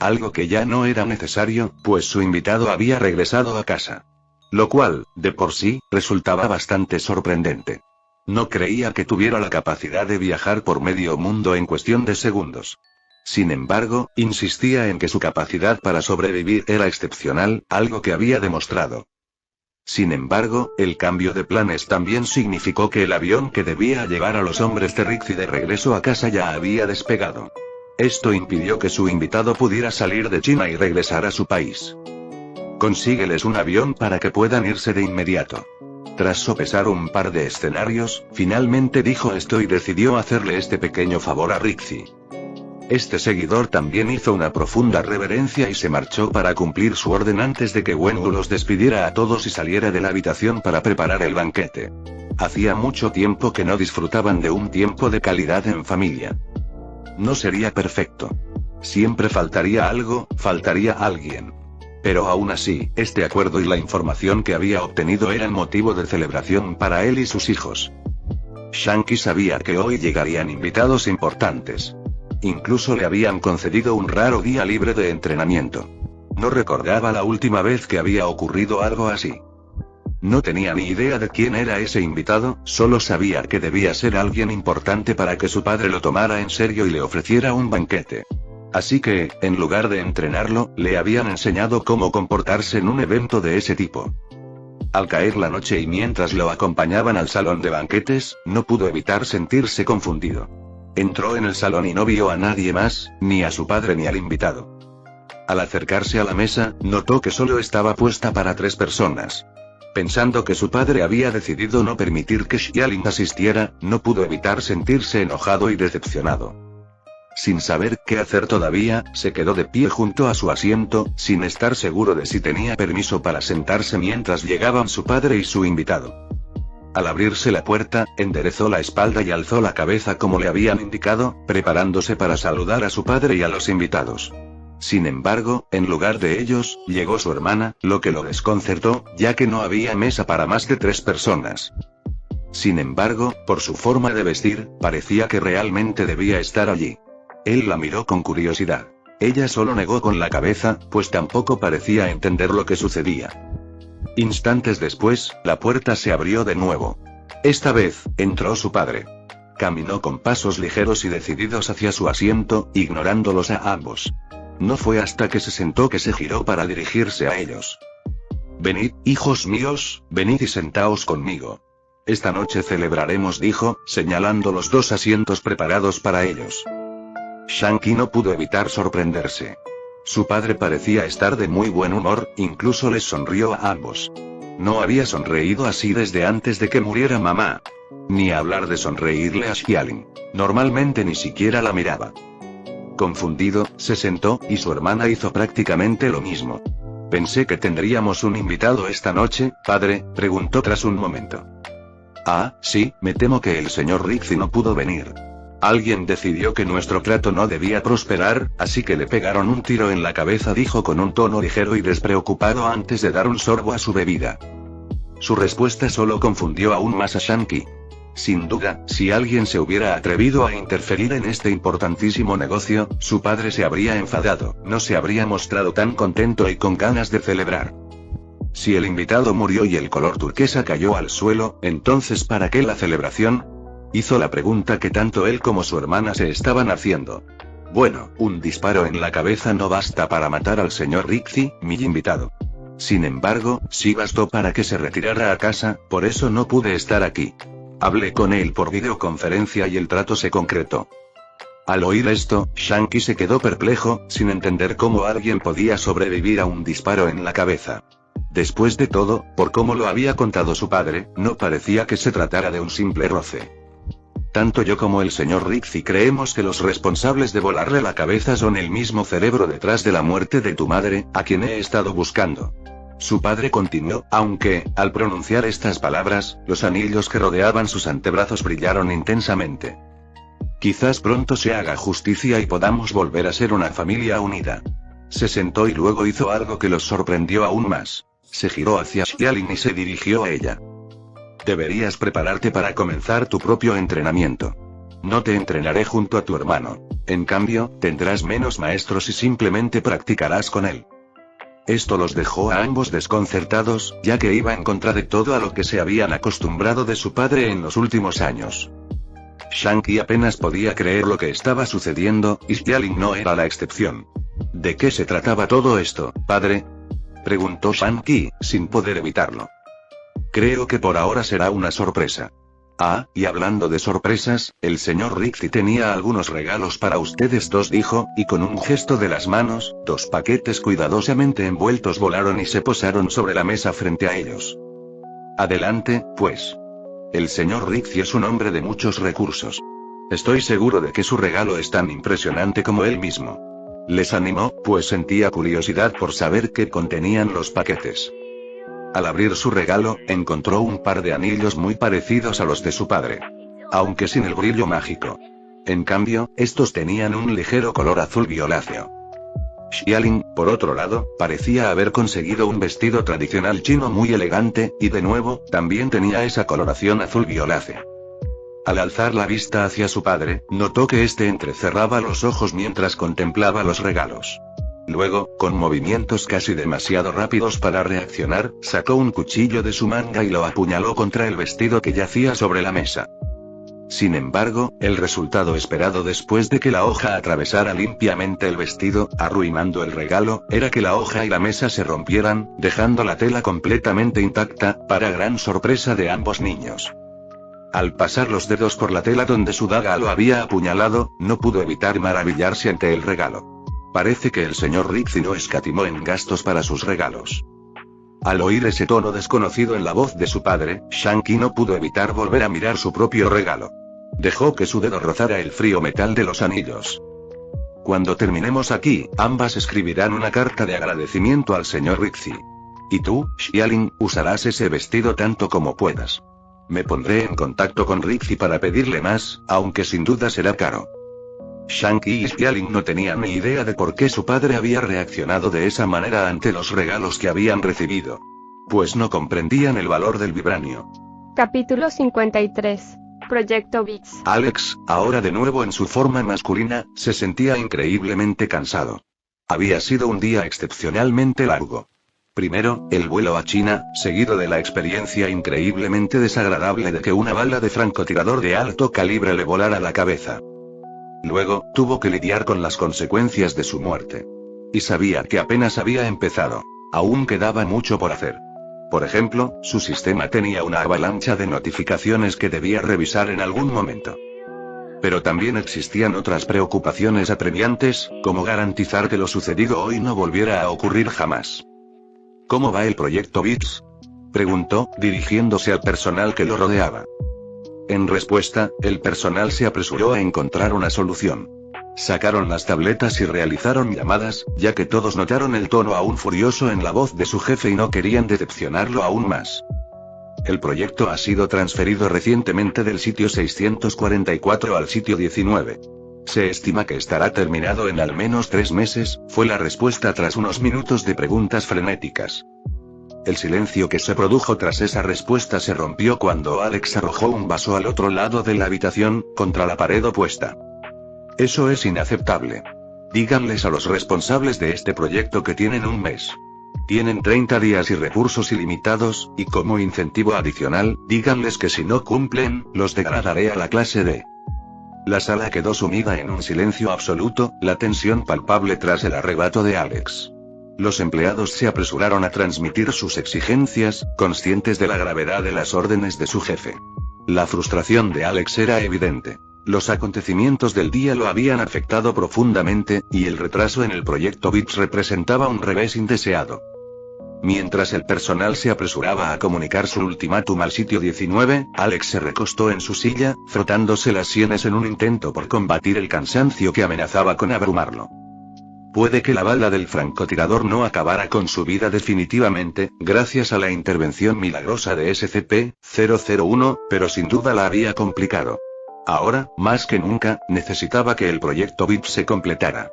Algo que ya no era necesario, pues su invitado había regresado a casa. Lo cual, de por sí, resultaba bastante sorprendente. No creía que tuviera la capacidad de viajar por medio mundo en cuestión de segundos. Sin embargo, insistía en que su capacidad para sobrevivir era excepcional, algo que había demostrado. Sin embargo, el cambio de planes también significó que el avión que debía llevar a los hombres de Rixie de regreso a casa ya había despegado. Esto impidió que su invitado pudiera salir de China y regresar a su país. Consígueles un avión para que puedan irse de inmediato. Tras sopesar un par de escenarios, finalmente dijo esto y decidió hacerle este pequeño favor a Rixie. Este seguidor también hizo una profunda reverencia y se marchó para cumplir su orden antes de que Wenwu los despidiera a todos y saliera de la habitación para preparar el banquete. Hacía mucho tiempo que no disfrutaban de un tiempo de calidad en familia. No sería perfecto. Siempre faltaría algo, faltaría alguien. Pero aún así, este acuerdo y la información que había obtenido eran motivo de celebración para él y sus hijos. Shanky sabía que hoy llegarían invitados importantes. Incluso le habían concedido un raro día libre de entrenamiento. No recordaba la última vez que había ocurrido algo así. No tenía ni idea de quién era ese invitado, solo sabía que debía ser alguien importante para que su padre lo tomara en serio y le ofreciera un banquete. Así que, en lugar de entrenarlo, le habían enseñado cómo comportarse en un evento de ese tipo. Al caer la noche y mientras lo acompañaban al salón de banquetes, no pudo evitar sentirse confundido. Entró en el salón y no vio a nadie más, ni a su padre ni al invitado. Al acercarse a la mesa, notó que solo estaba puesta para 3 personas. Pensando que su padre había decidido no permitir que Xialing asistiera, no pudo evitar sentirse enojado y decepcionado. Sin saber qué hacer todavía, se quedó de pie junto a su asiento, sin estar seguro de si tenía permiso para sentarse mientras llegaban su padre y su invitado. Al abrirse la puerta, enderezó la espalda y alzó la cabeza como le habían indicado, preparándose para saludar a su padre y a los invitados. Sin embargo, en lugar de ellos, llegó su hermana, lo que lo desconcertó, ya que no había mesa para más de 3 personas. Sin embargo, por su forma de vestir, parecía que realmente debía estar allí. Él la miró con curiosidad. Ella solo negó con la cabeza, pues tampoco parecía entender lo que sucedía. Instantes después, la puerta se abrió de nuevo. Esta vez, entró su padre. Caminó con pasos ligeros y decididos hacia su asiento, ignorándolos a ambos. No fue hasta que se sentó que se giró para dirigirse a ellos. Venid, hijos míos, venid y sentaos conmigo. Esta noche celebraremos, dijo, señalando los 2 asientos preparados para ellos. Shanky no pudo evitar sorprenderse. Su padre parecía estar de muy buen humor, incluso les sonrió a ambos. No había sonreído así desde antes de que muriera mamá. Ni hablar de sonreírle a Xialing. Normalmente ni siquiera la miraba. Confundido, se sentó, y su hermana hizo prácticamente lo mismo. Pensé que tendríamos un invitado esta noche, padre, preguntó tras un momento. Ah, sí, me temo que el señor Rixi no pudo venir. Alguien decidió que nuestro trato no debía prosperar, así que le pegaron un tiro en la cabeza, dijo con un tono ligero y despreocupado antes de dar un sorbo a su bebida. Su respuesta solo confundió aún más a Shanky. Sin duda, si alguien se hubiera atrevido a interferir en este importantísimo negocio, su padre se habría enfadado, no se habría mostrado tan contento y con ganas de celebrar. Si el invitado murió y el color turquesa cayó al suelo, entonces ¿para qué la celebración? Hizo la pregunta que tanto él como su hermana se estaban haciendo. Bueno, un disparo en la cabeza no basta para matar al señor Rixi, mi invitado. Sin embargo, sí bastó para que se retirara a casa, por eso no pude estar aquí. Hablé con él por videoconferencia y el trato se concretó. Al oír esto, Shanky se quedó perplejo, sin entender cómo alguien podía sobrevivir a un disparo en la cabeza. Después de todo, por cómo lo había contado su padre, no parecía que se tratara de un simple roce. Tanto yo como el señor Rixi creemos que los responsables de volarle la cabeza son el mismo cerebro detrás de la muerte de tu madre, a quien he estado buscando. Su padre continuó, aunque, al pronunciar estas palabras, los anillos que rodeaban sus antebrazos brillaron intensamente. Quizás pronto se haga justicia y podamos volver a ser una familia unida. Se sentó y luego hizo algo que los sorprendió aún más. Se giró hacia Xialing y se dirigió a ella. Deberías prepararte para comenzar tu propio entrenamiento. No te entrenaré junto a tu hermano. En cambio, tendrás menos maestros y simplemente practicarás con él. Esto los dejó a ambos desconcertados, ya que iba en contra de todo a lo que se habían acostumbrado de su padre en los últimos años. Shanky apenas podía creer lo que estaba sucediendo, y Xialing no era la excepción. ¿De qué se trataba todo esto, padre?, preguntó Shanky, sin poder evitarlo. Creo que por ahora será una sorpresa. Ah, y hablando de sorpresas, el señor Rixi tenía algunos regalos para ustedes dos, dijo, y con un gesto de las manos, 2 paquetes cuidadosamente envueltos volaron y se posaron sobre la mesa frente a ellos. Adelante, pues. El señor Rixi es un hombre de muchos recursos. Estoy seguro de que su regalo es tan impresionante como él mismo. Les animó, pues sentía curiosidad por saber qué contenían los paquetes. Al abrir su regalo, encontró un par de anillos muy parecidos a los de su padre. Aunque sin el brillo mágico. En cambio, estos tenían un ligero color azul violáceo. Xialing, por otro lado, parecía haber conseguido un vestido tradicional chino muy elegante, y de nuevo, también tenía esa coloración azul violácea. Al alzar la vista hacia su padre, notó que éste entrecerraba los ojos mientras contemplaba los regalos. Luego, con movimientos casi demasiado rápidos para reaccionar, sacó un cuchillo de su manga y lo apuñaló contra el vestido que yacía sobre la mesa. Sin embargo, el resultado esperado después de que la hoja atravesara limpiamente el vestido, arruinando el regalo, era que la hoja y la mesa se rompieran, dejando la tela completamente intacta, para gran sorpresa de ambos niños. Al pasar los dedos por la tela donde su daga lo había apuñalado, no pudo evitar maravillarse ante el regalo. Parece que el señor Rixi no escatimó en gastos para sus regalos. Al oír ese tono desconocido en la voz de su padre, Shanky no pudo evitar volver a mirar su propio regalo. Dejó que su dedo rozara el frío metal de los anillos. Cuando terminemos aquí, ambas escribirán una carta de agradecimiento al señor Rixie. Y tú, Xialing, usarás ese vestido tanto como puedas. Me pondré en contacto con Rixie para pedirle más, aunque sin duda será caro. Shanky y Xialing no tenían ni idea de por qué su padre había reaccionado de esa manera ante los regalos que habían recibido. Pues no comprendían el valor del vibranio. Capítulo 53. Proyecto Bits. Alex, ahora de nuevo en su forma masculina, se sentía increíblemente cansado. Había sido un día excepcionalmente largo. Primero, el vuelo a China, seguido de la experiencia increíblemente desagradable de que una bala de francotirador de alto calibre le volara la cabeza. Luego, tuvo que lidiar con las consecuencias de su muerte. Y sabía que apenas había empezado. Aún quedaba mucho por hacer. Por ejemplo, su sistema tenía una avalancha de notificaciones que debía revisar en algún momento. Pero también existían otras preocupaciones apremiantes, como garantizar que lo sucedido hoy no volviera a ocurrir jamás. ¿Cómo va el proyecto Bits?, preguntó, dirigiéndose al personal que lo rodeaba. En respuesta, el personal se apresuró a encontrar una solución. Sacaron las tabletas y realizaron llamadas, ya que todos notaron el tono aún furioso en la voz de su jefe y no querían decepcionarlo aún más. El proyecto ha sido transferido recientemente del sitio 644 al sitio 19. Se estima que estará terminado en al menos 3 meses, fue la respuesta tras unos minutos de preguntas frenéticas. El silencio que se produjo tras esa respuesta se rompió cuando Alex arrojó un vaso al otro lado de la habitación, contra la pared opuesta. Eso es inaceptable. Díganles a los responsables de este proyecto que tienen un mes. Tienen 30 días y recursos ilimitados, y como incentivo adicional, díganles que si no cumplen, los degradaré a la clase D. La sala quedó sumida en un silencio absoluto, la tensión palpable tras el arrebato de Alex. Los empleados se apresuraron a transmitir sus exigencias, conscientes de la gravedad de las órdenes de su jefe. La frustración de Alex era evidente. Los acontecimientos del día lo habían afectado profundamente, y el retraso en el proyecto Bits representaba un revés indeseado. Mientras el personal se apresuraba a comunicar su ultimátum al sitio 19, Alex se recostó en su silla, frotándose las sienes en un intento por combatir el cansancio que amenazaba con abrumarlo. Puede que la bala del francotirador no acabara con su vida definitivamente, gracias a la intervención milagrosa de SCP-001, pero sin duda la había complicado. Ahora, más que nunca, necesitaba que el proyecto Bits se completara.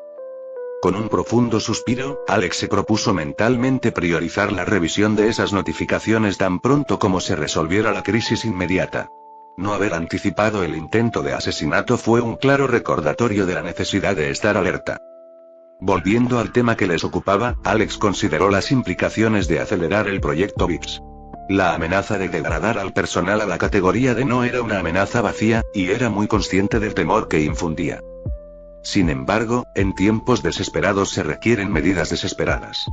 Con un profundo suspiro, Alex se propuso mentalmente priorizar la revisión de esas notificaciones tan pronto como se resolviera la crisis inmediata. No haber anticipado el intento de asesinato fue un claro recordatorio de la necesidad de estar alerta. Volviendo al tema que les ocupaba, Alex consideró las implicaciones de acelerar el proyecto Bits. La amenaza de degradar al personal a la categoría D no era una amenaza vacía, y era muy consciente del temor que infundía. Sin embargo, en tiempos desesperados se requieren medidas desesperadas.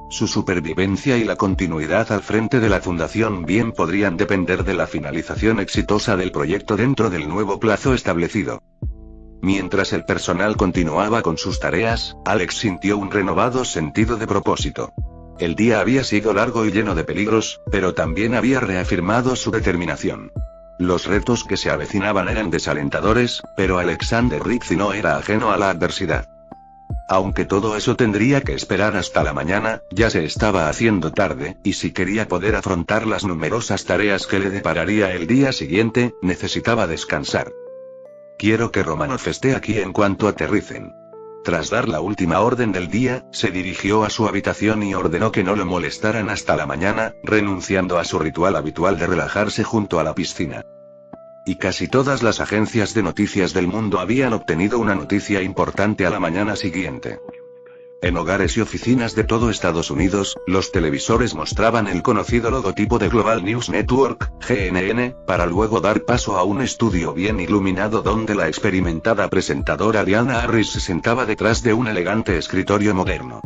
Su supervivencia y la continuidad al frente de la fundación bien podrían depender de la finalización exitosa del proyecto dentro del nuevo plazo establecido. Mientras el personal continuaba con sus tareas, Alex sintió un renovado sentido de propósito. El día había sido largo y lleno de peligros, pero también había reafirmado su determinación. Los retos que se avecinaban eran desalentadores, pero Alexander Rixie no era ajeno a la adversidad. Aunque todo eso tendría que esperar hasta la mañana, ya se estaba haciendo tarde, y si quería poder afrontar las numerosas tareas que le depararía el día siguiente, necesitaba descansar. Quiero que Romanov esté aquí en cuanto aterricen. Tras dar la última orden del día, se dirigió a su habitación y ordenó que no lo molestaran hasta la mañana, renunciando a su ritual habitual de relajarse junto a la piscina. Y casi todas las agencias de noticias del mundo habían obtenido una noticia importante a la mañana siguiente. En hogares y oficinas de todo Estados Unidos, los televisores mostraban el conocido logotipo de Global News Network, GNN, para luego dar paso a un estudio bien iluminado donde la experimentada presentadora Diana Harris se sentaba detrás de un elegante escritorio moderno.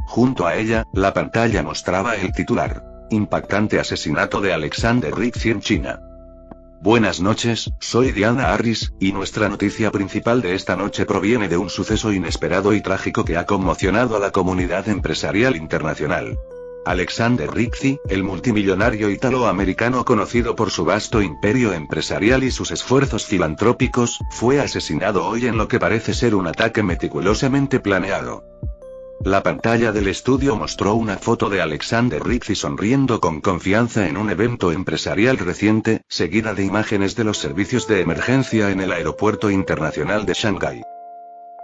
Junto a ella, la pantalla mostraba el titular: Impactante asesinato de Alexander Rixie en China. Buenas noches, soy Diana Harris, y nuestra noticia principal de esta noche proviene de un suceso inesperado y trágico que ha conmocionado a la comunidad empresarial internacional. Alexander Rizzi, el multimillonario italoamericano conocido por su vasto imperio empresarial y sus esfuerzos filantrópicos, fue asesinado hoy en lo que parece ser un ataque meticulosamente planeado. La pantalla del estudio mostró una foto de Alexander Rizzi sonriendo con confianza en un evento empresarial reciente, seguida de imágenes de los servicios de emergencia en el aeropuerto internacional de Shanghái.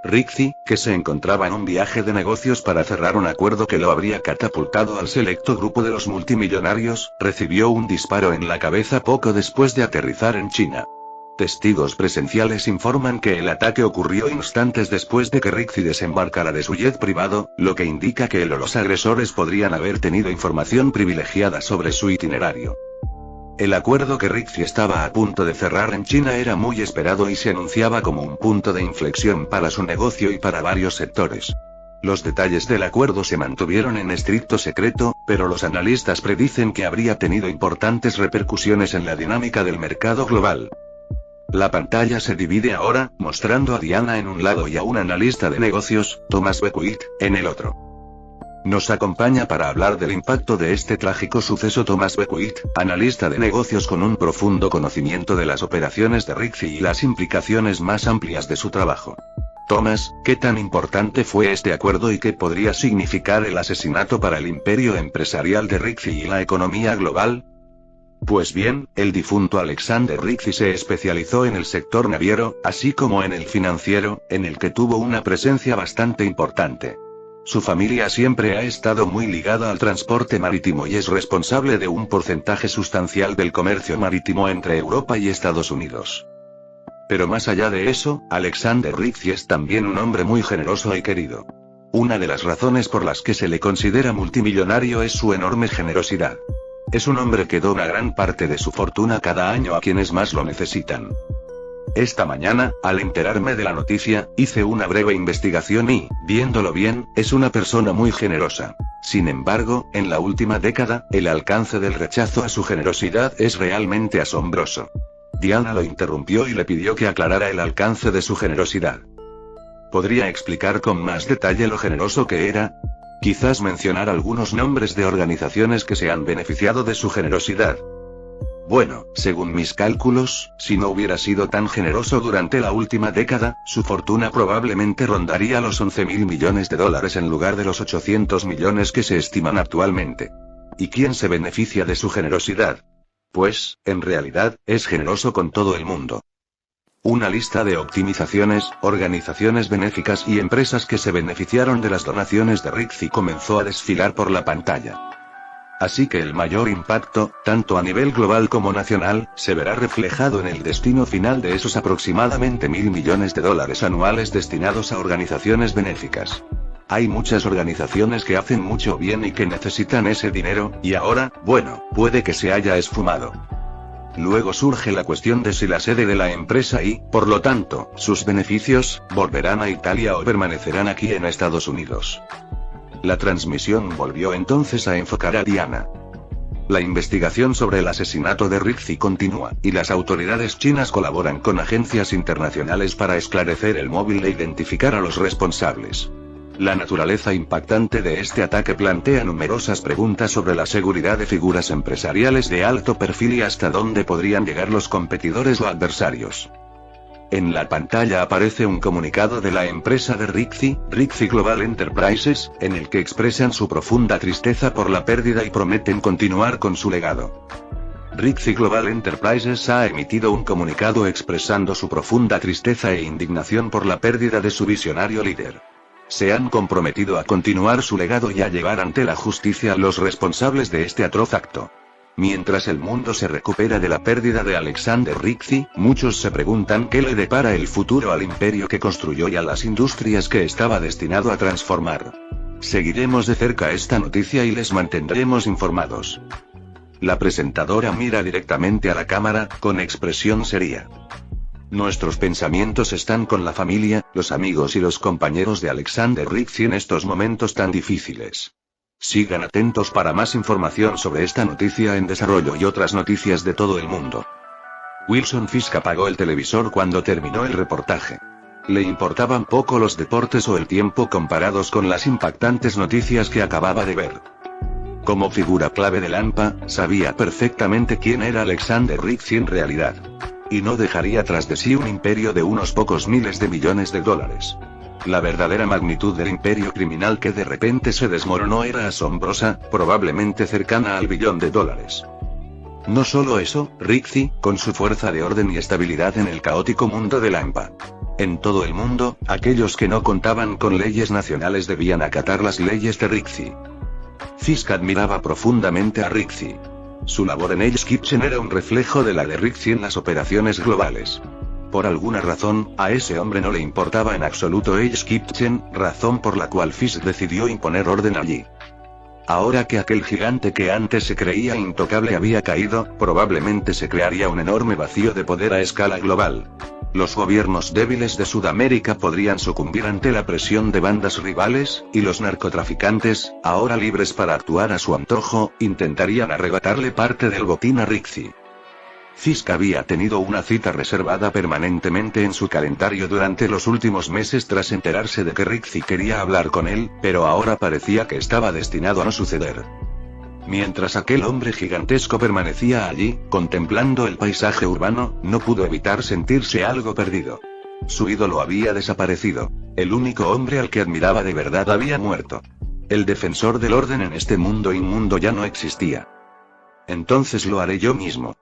Rizzi, que se encontraba en un viaje de negocios para cerrar un acuerdo que lo habría catapultado al selecto grupo de los multimillonarios, recibió un disparo en la cabeza poco después de aterrizar en China. Testigos presenciales informan que el ataque ocurrió instantes después de que Rizzi desembarcara de su jet privado, lo que indica que los agresores podrían haber tenido información privilegiada sobre su itinerario. El acuerdo que Rizzi estaba a punto de cerrar en China era muy esperado y se anunciaba como un punto de inflexión para su negocio y para varios sectores. Los detalles del acuerdo se mantuvieron en estricto secreto, pero los analistas predicen que habría tenido importantes repercusiones en la dinámica del mercado global. La pantalla se divide ahora, mostrando a Diana en un lado y a un analista de negocios, Thomas Beckwith, en el otro. Nos acompaña para hablar del impacto de este trágico suceso Thomas Beckwith, analista de negocios con un profundo conocimiento de las operaciones de Rizzi y las implicaciones más amplias de su trabajo. Thomas, ¿qué tan importante fue este acuerdo y qué podría significar el asesinato para el imperio empresarial de Rizzi y la economía global? Pues bien, el difunto Alexander Rizzi se especializó en el sector naviero, así como en el financiero, en el que tuvo una presencia bastante importante. Su familia siempre ha estado muy ligada al transporte marítimo y es responsable de un porcentaje sustancial del comercio marítimo entre Europa y Estados Unidos. Pero más allá de eso, Alexander Rizzi es también un hombre muy generoso y querido. Una de las razones por las que se le considera multimillonario es su enorme generosidad. Es un hombre que dona gran parte de su fortuna cada año a quienes más lo necesitan. Esta mañana, al enterarme de la noticia, hice una breve investigación y, viéndolo bien, es una persona muy generosa. Sin embargo, en la última década, el alcance del rechazo a su generosidad es realmente asombroso. Diana lo interrumpió y le pidió que aclarara el alcance de su generosidad. ¿Podría explicar con más detalle lo generoso que era? Quizás mencionar algunos nombres de organizaciones que se han beneficiado de su generosidad. Bueno, según mis cálculos, si no hubiera sido tan generoso durante la última década, su fortuna probablemente rondaría los 11.000 millones de dólares en lugar de los 800 millones que se estiman actualmente. ¿Y quién se beneficia de su generosidad? Pues, en realidad, es generoso con todo el mundo. Una lista de optimizaciones, organizaciones benéficas y empresas que se beneficiaron de las donaciones de Rizzi comenzó a desfilar por la pantalla. Así que el mayor impacto, tanto a nivel global como nacional, se verá reflejado en el destino final de esos aproximadamente 1.000 millones de dólares anuales destinados a organizaciones benéficas. Hay muchas organizaciones que hacen mucho bien y que necesitan ese dinero, y ahora, bueno, puede que se haya esfumado. Luego surge la cuestión de si la sede de la empresa y, por lo tanto, sus beneficios, volverán a Italia o permanecerán aquí en Estados Unidos. La transmisión volvió entonces a enfocar a Diana. La investigación sobre el asesinato de Rizzi continúa, y las autoridades chinas colaboran con agencias internacionales para esclarecer el móvil e identificar a los responsables. La naturaleza impactante de este ataque plantea numerosas preguntas sobre la seguridad de figuras empresariales de alto perfil y hasta dónde podrían llegar los competidores o adversarios. En la pantalla aparece un comunicado de la empresa de Rizzi, Rizzi Global Enterprises, en el que expresan su profunda tristeza por la pérdida y prometen continuar con su legado. Rizzi Global Enterprises ha emitido un comunicado expresando su profunda tristeza e indignación por la pérdida de su visionario líder. Se han comprometido a continuar su legado y a llevar ante la justicia a los responsables de este atroz acto. Mientras el mundo se recupera de la pérdida de Alexander Rizzi, muchos se preguntan qué le depara el futuro al imperio que construyó y a las industrias que estaba destinado a transformar. Seguiremos de cerca esta noticia y les mantendremos informados. La presentadora mira directamente a la cámara, con expresión seria. Nuestros pensamientos están con la familia, los amigos y los compañeros de Alexander Rizzi en estos momentos tan difíciles. Sigan atentos para más información sobre esta noticia en desarrollo y otras noticias de todo el mundo. Wilson Fisk apagó el televisor cuando terminó el reportaje. Le importaban poco los deportes o el tiempo comparados con las impactantes noticias que acababa de ver. Como figura clave de Lampa, sabía perfectamente quién era Alexander Rixey en realidad. Y no dejaría tras de sí un imperio de unos pocos miles de millones de dólares. La verdadera magnitud del imperio criminal que de repente se desmoronó era asombrosa, probablemente cercana al billón de dólares. No solo eso, Rixey, con su fuerza de orden y estabilidad en el caótico mundo de Lampa. En todo el mundo, aquellos que no contaban con leyes nacionales debían acatar las leyes de Rixey. Fisk admiraba profundamente a Rixey. Su labor en Hell's Kitchen era un reflejo de la de Rixey en las operaciones globales. Por alguna razón, a ese hombre no le importaba en absoluto Hell's Kitchen, razón por la cual Fisk decidió imponer orden allí. Ahora que aquel gigante que antes se creía intocable había caído, probablemente se crearía un enorme vacío de poder a escala global. Los gobiernos débiles de Sudamérica podrían sucumbir ante la presión de bandas rivales, y los narcotraficantes, ahora libres para actuar a su antojo, intentarían arrebatarle parte del botín a Rixey. Fisk había tenido una cita reservada permanentemente en su calendario durante los últimos meses tras enterarse de que Rixey quería hablar con él, pero ahora parecía que estaba destinado a no suceder. Mientras aquel hombre gigantesco permanecía allí, contemplando el paisaje urbano, no pudo evitar sentirse algo perdido. Su ídolo había desaparecido. El único hombre al que admiraba de verdad había muerto. El defensor del orden en este mundo inmundo ya no existía. Entonces lo haré yo mismo.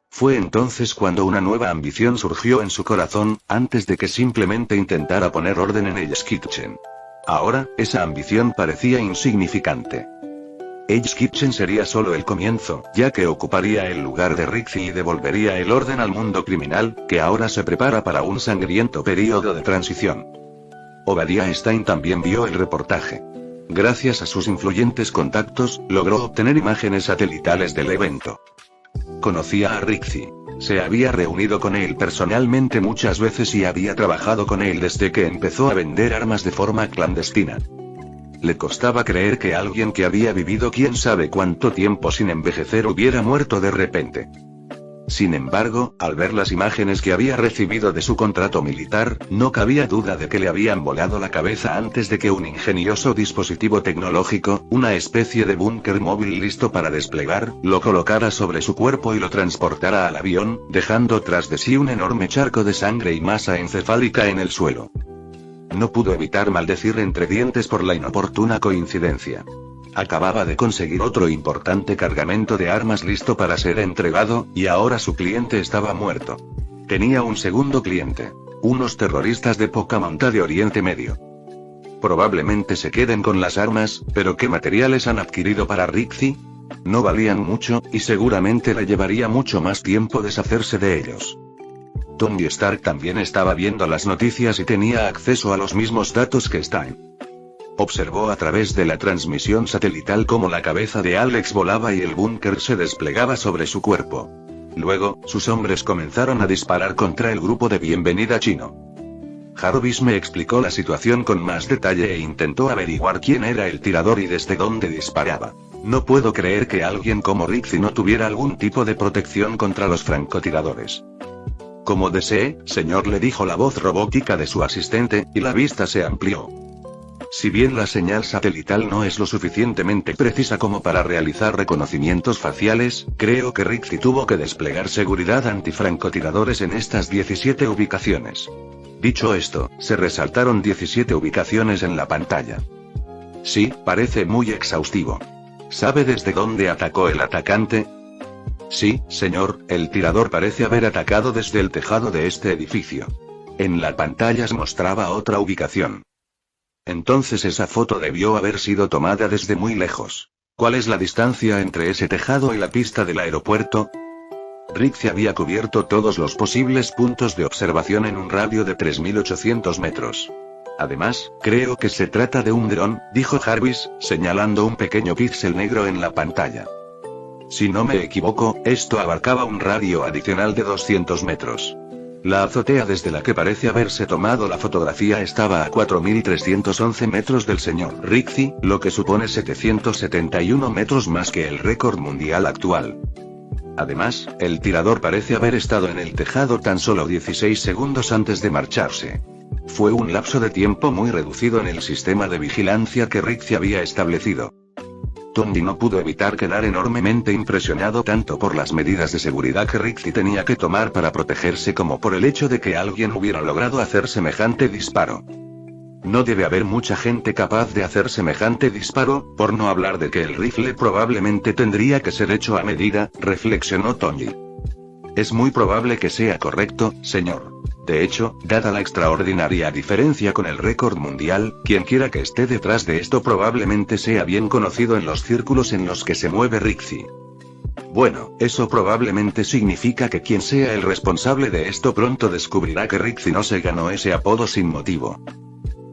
Fue entonces cuando una nueva ambición surgió en su corazón, antes de que simplemente intentara poner orden en Hell's Kitchen. Ahora, esa ambición parecía insignificante. Hell's Kitchen sería solo el comienzo, ya que ocuparía el lugar de Rixey y devolvería el orden al mundo criminal, que ahora se prepara para un sangriento período de transición. Obadiah Stane también vio el reportaje. Gracias a sus influyentes contactos, logró obtener imágenes satelitales del evento. Conocía a Rixey. Se había reunido con él personalmente muchas veces y había trabajado con él desde que empezó a vender armas de forma clandestina. Le costaba creer que alguien que había vivido quién sabe cuánto tiempo sin envejecer hubiera muerto de repente. Sin embargo, al ver las imágenes que había recibido de su contrato militar, no cabía duda de que le habían volado la cabeza antes de que un ingenioso dispositivo tecnológico, una especie de búnker móvil listo para desplegar, lo colocara sobre su cuerpo y lo transportara al avión, dejando tras de sí un enorme charco de sangre y masa encefálica en el suelo. No pudo evitar maldecir entre dientes por la inoportuna coincidencia. Acababa de conseguir otro importante cargamento de armas listo para ser entregado, y ahora su cliente estaba muerto. Tenía un segundo cliente. Unos terroristas de poca monta de Oriente Medio. Probablemente se queden con las armas, pero ¿qué materiales han adquirido para Rixey? No valían mucho, y seguramente le llevaría mucho más tiempo deshacerse de ellos. Tony Stark también estaba viendo las noticias y tenía acceso a los mismos datos que Stane. Observó a través de la transmisión satelital cómo la cabeza de Alex volaba y el búnker se desplegaba sobre su cuerpo. Luego, sus hombres comenzaron a disparar contra el grupo de bienvenida chino. Jarvis me explicó la situación con más detalle e intentó averiguar quién era el tirador y desde dónde disparaba. No puedo creer que alguien como Rixey no tuviera algún tipo de protección contra los francotiradores. Como desee, señor, le dijo la voz robótica de su asistente, y la vista se amplió. Si bien la señal satelital no es lo suficientemente precisa como para realizar reconocimientos faciales, creo que Rixey tuvo que desplegar seguridad antifrancotiradores en estas 17 ubicaciones. Dicho esto, se resaltaron 17 ubicaciones en la pantalla. Sí, parece muy exhaustivo. ¿Sabe desde dónde atacó el atacante? Sí, señor, el tirador parece haber atacado desde el tejado de este edificio. En la pantalla se mostraba otra ubicación. Entonces esa foto debió haber sido tomada desde muy lejos. ¿Cuál es la distancia entre ese tejado y la pista del aeropuerto? Rixey había cubierto todos los posibles puntos de observación en un radio de 3.800 metros. Además, creo que se trata de un dron, dijo Jarvis, señalando un pequeño píxel negro en la pantalla. Si no me equivoco, esto abarcaba un radio adicional de 200 metros. La azotea desde la que parece haberse tomado la fotografía estaba a 4.311 metros del señor Rixey, lo que supone 771 metros más que el récord mundial actual. Además, el tirador parece haber estado en el tejado tan solo 16 segundos antes de marcharse. Fue un lapso de tiempo muy reducido en el sistema de vigilancia que Rixey había establecido. Tony no pudo evitar quedar enormemente impresionado tanto por las medidas de seguridad que Rixie tenía que tomar para protegerse como por el hecho de que alguien hubiera logrado hacer semejante disparo. No debe haber mucha gente capaz de hacer semejante disparo, por no hablar de que el rifle probablemente tendría que ser hecho a medida, reflexionó Tony. Es muy probable que sea correcto, señor. De hecho, dada la extraordinaria diferencia con el récord mundial, quien quiera que esté detrás de esto probablemente sea bien conocido en los círculos en los que se mueve Rixie. Bueno, eso probablemente significa que quien sea el responsable de esto pronto descubrirá que Rixie no se ganó ese apodo sin motivo.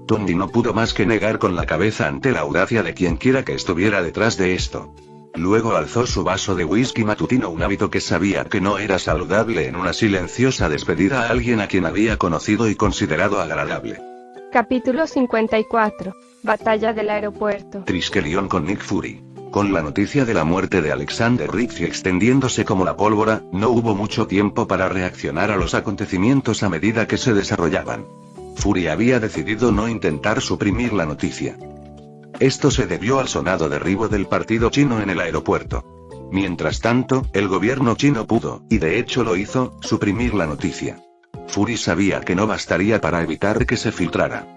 Tony no pudo más que negar con la cabeza ante la audacia de quien quiera que estuviera detrás de esto. Luego alzó su vaso de whisky matutino, un hábito que sabía que no era saludable en una silenciosa despedida a alguien a quien había conocido y considerado agradable. Capítulo 54. Batalla del aeropuerto. Triskelion con Nick Fury. Con la noticia de la muerte de Alexander Rixie extendiéndose como la pólvora, no hubo mucho tiempo para reaccionar a los acontecimientos a medida que se desarrollaban. Fury había decidido no intentar suprimir la noticia. Esto se debió al sonado derribo del partido chino en el aeropuerto. Mientras tanto, el gobierno chino pudo, y de hecho lo hizo, suprimir la noticia. Fury sabía que no bastaría para evitar que se filtrara.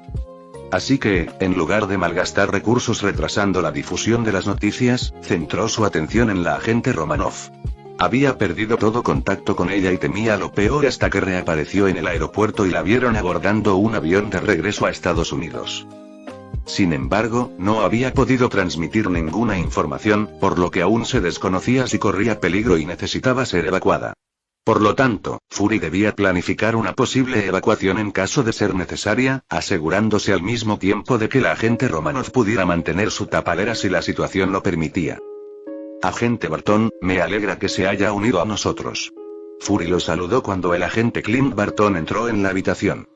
Así que, en lugar de malgastar recursos retrasando la difusión de las noticias, centró su atención en la agente Romanoff. Había perdido todo contacto con ella y temía lo peor hasta que reapareció en el aeropuerto y la vieron abordando un avión de regreso a Estados Unidos. Sin embargo, no había podido transmitir ninguna información, por lo que aún se desconocía si corría peligro y necesitaba ser evacuada. Por lo tanto, Fury debía planificar una posible evacuación en caso de ser necesaria, asegurándose al mismo tiempo de que la agente Romanoff pudiera mantener su tapadera si la situación lo permitía. Agente Barton, me alegra que se haya unido a nosotros. Fury lo saludó cuando el agente Clint Barton entró en la habitación.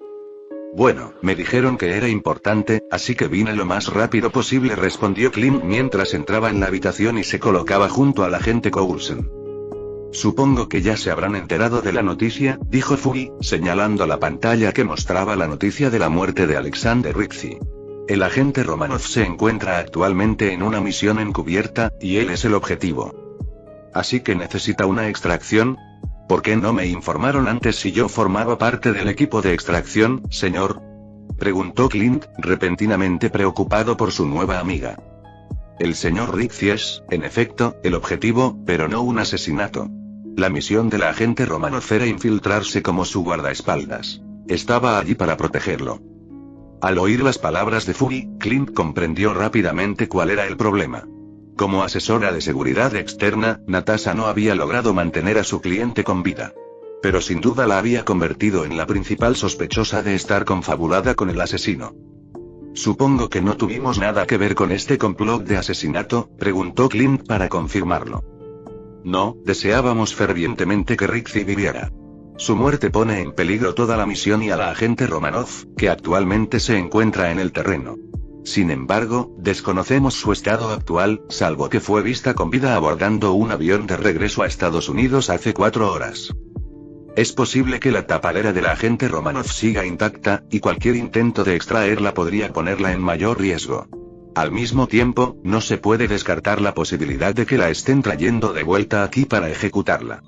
Bueno, me dijeron que era importante, así que vine lo más rápido posible, respondió Clint mientras entraba en la habitación y se colocaba junto al agente Coulson. Supongo que ya se habrán enterado de la noticia, dijo Fury, señalando la pantalla que mostraba la noticia de la muerte de Alexander Rixie. El agente Romanoff se encuentra actualmente en una misión encubierta, y él es el objetivo. Así que necesita una extracción. ¿Por qué no me informaron antes si yo formaba parte del equipo de extracción, señor? Preguntó Clint, repentinamente preocupado por su nueva amiga. El señor Rixie es, en efecto, el objetivo, pero no un asesinato. La misión de la agente Romanoff era infiltrarse como su guardaespaldas. Estaba allí para protegerlo. Al oír las palabras de Fury, Clint comprendió rápidamente cuál era el problema. Como asesora de seguridad externa, Natasha no había logrado mantener a su cliente con vida. Pero sin duda la había convertido en la principal sospechosa de estar confabulada con el asesino. Supongo que no tuvimos nada que ver con este complot de asesinato, preguntó Clint para confirmarlo. No, deseábamos fervientemente que Rixie viviera. Su muerte pone en peligro toda la misión y a la agente Romanoff, que actualmente se encuentra en el terreno. Sin embargo, desconocemos su estado actual, salvo que fue vista con vida abordando un avión de regreso a Estados Unidos hace 4 horas. Es posible que la tapadera de la agente Romanoff siga intacta, y cualquier intento de extraerla podría ponerla en mayor riesgo. Al mismo tiempo, no se puede descartar la posibilidad de que la estén trayendo de vuelta aquí para ejecutarla.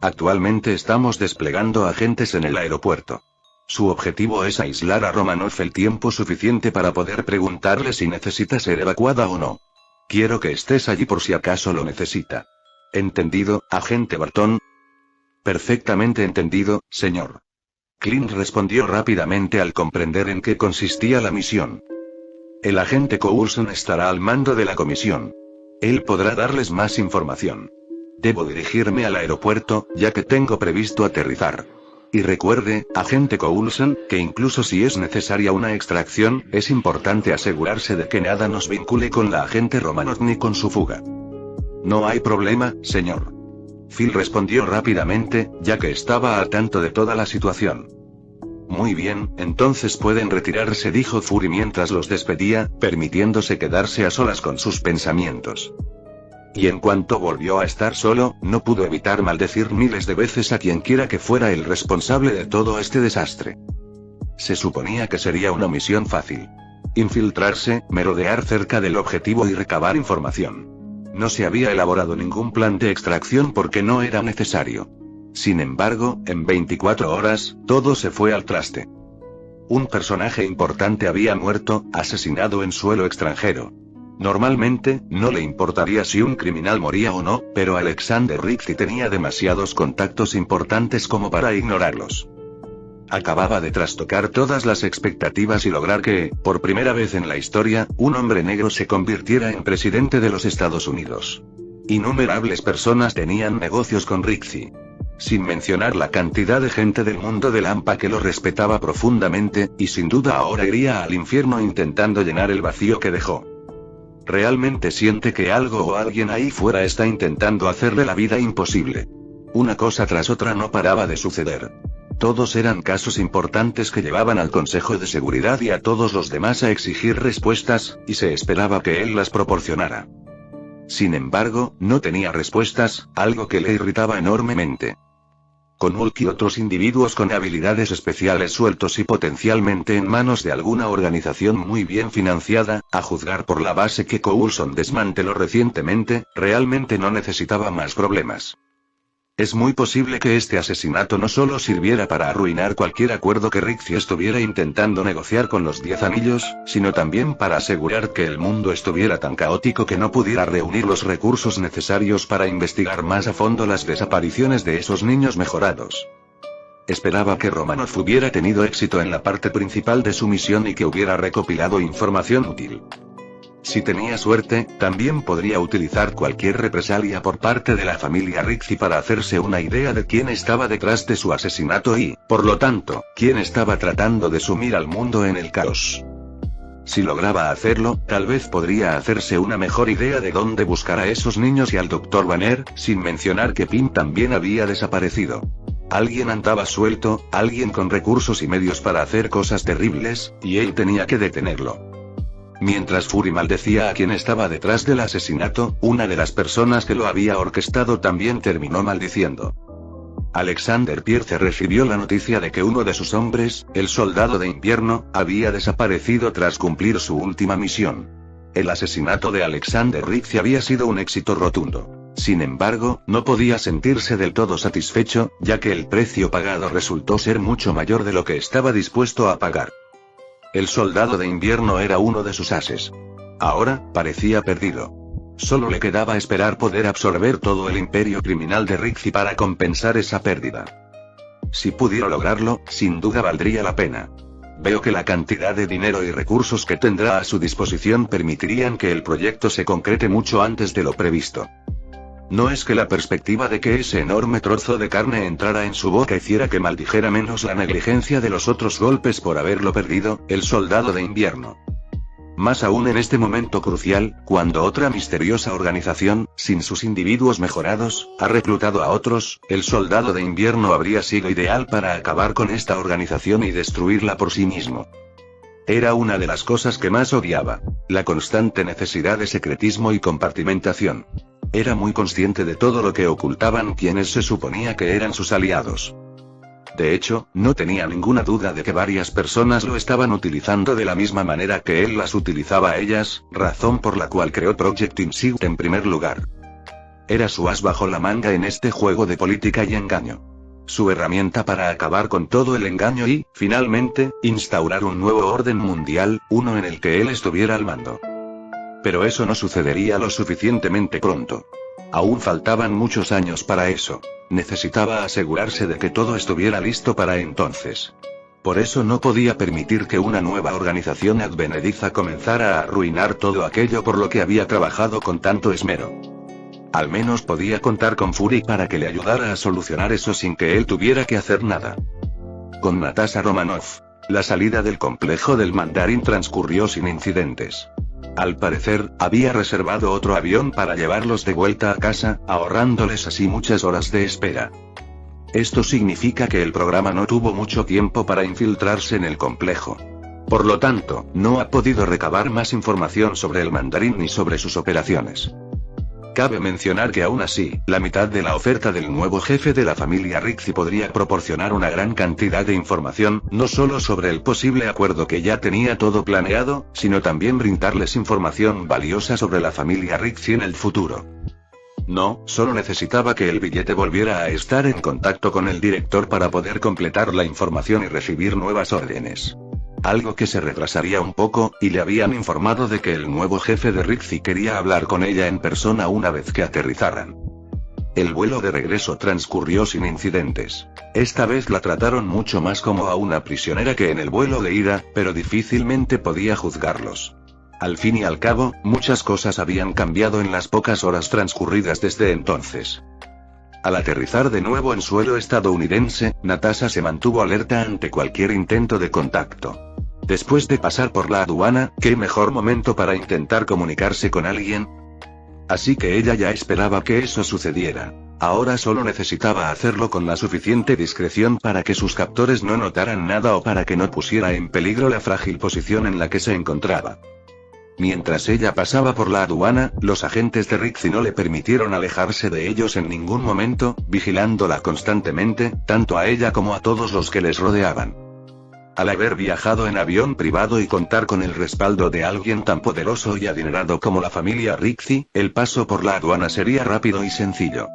Actualmente estamos desplegando agentes en el aeropuerto. Su objetivo es aislar a Romanoff el tiempo suficiente para poder preguntarle si necesita ser evacuada o no. Quiero que estés allí por si acaso lo necesita. ¿Entendido, agente Barton? Perfectamente entendido, señor. Clint respondió rápidamente al comprender en qué consistía la misión. El agente Coulson estará al mando de la comisión. Él podrá darles más información. Debo dirigirme al aeropuerto, ya que tengo previsto aterrizar. Y recuerde, agente Coulson, que incluso si es necesaria una extracción, es importante asegurarse de que nada nos vincule con la agente Romanoff ni con su fuga. No hay problema, señor. Phil respondió rápidamente, ya que estaba al tanto de toda la situación. Muy bien, entonces pueden retirarse, dijo Fury mientras los despedía, permitiéndose quedarse a solas con sus pensamientos. Y en cuanto volvió a estar solo, no pudo evitar maldecir miles de veces a quienquiera que fuera el responsable de todo este desastre. Se suponía que sería una misión fácil. Infiltrarse, merodear cerca del objetivo y recabar información. No se había elaborado ningún plan de extracción porque no era necesario. Sin embargo, en 24 horas, todo se fue al traste. Un personaje importante había muerto, asesinado en suelo extranjero. Normalmente, no le importaría si un criminal moría o no, pero Alexander Ritchie tenía demasiados contactos importantes como para ignorarlos. Acababa de trastocar todas las expectativas y lograr que, por primera vez en la historia, un hombre negro se convirtiera en presidente de los Estados Unidos. Innumerables personas tenían negocios con Ritchie. Sin mencionar la cantidad de gente del mundo de Lampa que lo respetaba profundamente, y sin duda ahora iría al infierno intentando llenar el vacío que dejó. Realmente siente que algo o alguien ahí fuera está intentando hacerle la vida imposible. Una cosa tras otra no paraba de suceder. Todos eran casos importantes que llevaban al Consejo de Seguridad y a todos los demás a exigir respuestas, y se esperaba que él las proporcionara. Sin embargo, no tenía respuestas, algo que le irritaba enormemente. Con Hulk y otros individuos con habilidades especiales sueltos y potencialmente en manos de alguna organización muy bien financiada, a juzgar por la base que Coulson desmanteló recientemente, realmente no necesitaba más problemas. Es muy posible que este asesinato no solo sirviera para arruinar cualquier acuerdo que Ritchie estuviera intentando negociar con los 10 Anillos, sino también para asegurar que el mundo estuviera tan caótico que no pudiera reunir los recursos necesarios para investigar más a fondo las desapariciones de esos niños mejorados. Esperaba que Romanoff hubiera tenido éxito en la parte principal de su misión y que hubiera recopilado información útil. Si tenía suerte, también podría utilizar cualquier represalia por parte de la familia Ritchie para hacerse una idea de quién estaba detrás de su asesinato y, por lo tanto, quién estaba tratando de sumir al mundo en el caos. Si lograba hacerlo, tal vez podría hacerse una mejor idea de dónde buscar a esos niños y al Dr. Banner, sin mencionar que Pym también había desaparecido. Alguien andaba suelto, alguien con recursos y medios para hacer cosas terribles, y él tenía que detenerlo. Mientras Fury maldecía a quien estaba detrás del asesinato, una de las personas que lo había orquestado también terminó maldiciendo. Alexander Pierce recibió la noticia de que uno de sus hombres, el Soldado de Invierno, había desaparecido tras cumplir su última misión. El asesinato de Alexander Ritchie había sido un éxito rotundo. Sin embargo, no podía sentirse del todo satisfecho, ya que el precio pagado resultó ser mucho mayor de lo que estaba dispuesto a pagar. El Soldado de Invierno era uno de sus ases. Ahora, parecía perdido. Solo le quedaba esperar poder absorber todo el imperio criminal de Ritchie para compensar esa pérdida. Si pudiera lograrlo, sin duda valdría la pena. Veo que la cantidad de dinero y recursos que tendrá a su disposición permitirían que el proyecto se concrete mucho antes de lo previsto. No es que la perspectiva de que ese enorme trozo de carne entrara en su boca hiciera que maldijera menos la negligencia de los otros golpes por haberlo perdido, el Soldado de Invierno. Más aún en este momento crucial, cuando otra misteriosa organización, sin sus individuos mejorados, ha reclutado a otros, el Soldado de Invierno habría sido ideal para acabar con esta organización y destruirla por sí mismo. Era una de las cosas que más odiaba, la constante necesidad de secretismo y compartimentación. Era muy consciente de todo lo que ocultaban quienes se suponía que eran sus aliados. De hecho, no tenía ninguna duda de que varias personas lo estaban utilizando de la misma manera que él las utilizaba a ellas, razón por la cual creó Project Insight en primer lugar. Era su as bajo la manga en este juego de política y engaño. Su herramienta para acabar con todo el engaño y, finalmente, instaurar un nuevo orden mundial, uno en el que él estuviera al mando. Pero eso no sucedería lo suficientemente pronto. Aún faltaban muchos años para eso. Necesitaba asegurarse de que todo estuviera listo para entonces. Por eso no podía permitir que una nueva organización advenediza comenzara a arruinar todo aquello por lo que había trabajado con tanto esmero. Al menos podía contar con Fury para que le ayudara a solucionar eso sin que él tuviera que hacer nada. Con Natasha Romanoff, la salida del complejo del Mandarín transcurrió sin incidentes. Al parecer, había reservado otro avión para llevarlos de vuelta a casa, ahorrándoles así muchas horas de espera. Esto significa que el programa no tuvo mucho tiempo para infiltrarse en el complejo. Por lo tanto, no ha podido recabar más información sobre el Mandarín ni sobre sus operaciones. Cabe mencionar que aún así, la mitad de la oferta del nuevo jefe de la familia Rixey podría proporcionar una gran cantidad de información, no solo sobre el posible acuerdo que ya tenía todo planeado, sino también brindarles información valiosa sobre la familia Rixey en el futuro. No, solo necesitaba que el billete volviera a estar en contacto con el director para poder completar la información y recibir nuevas órdenes. Algo que se retrasaría un poco, y le habían informado de que el nuevo jefe de Rixey quería hablar con ella en persona una vez que aterrizaran. El vuelo de regreso transcurrió sin incidentes. Esta vez la trataron mucho más como a una prisionera que en el vuelo de ida, pero difícilmente podía juzgarlos. Al fin y al cabo, muchas cosas habían cambiado en las pocas horas transcurridas desde entonces. Al aterrizar de nuevo en suelo estadounidense, Natasha se mantuvo alerta ante cualquier intento de contacto. Después de pasar por la aduana, ¿qué mejor momento para intentar comunicarse con alguien? Así que ella ya esperaba que eso sucediera. Ahora solo necesitaba hacerlo con la suficiente discreción para que sus captores no notaran nada o para que no pusiera en peligro la frágil posición en la que se encontraba. Mientras ella pasaba por la aduana, los agentes de Rixey no le permitieron alejarse de ellos en ningún momento, vigilándola constantemente, tanto a ella como a todos los que les rodeaban. Al haber viajado en avión privado y contar con el respaldo de alguien tan poderoso y adinerado como la familia Rixey, el paso por la aduana sería rápido y sencillo.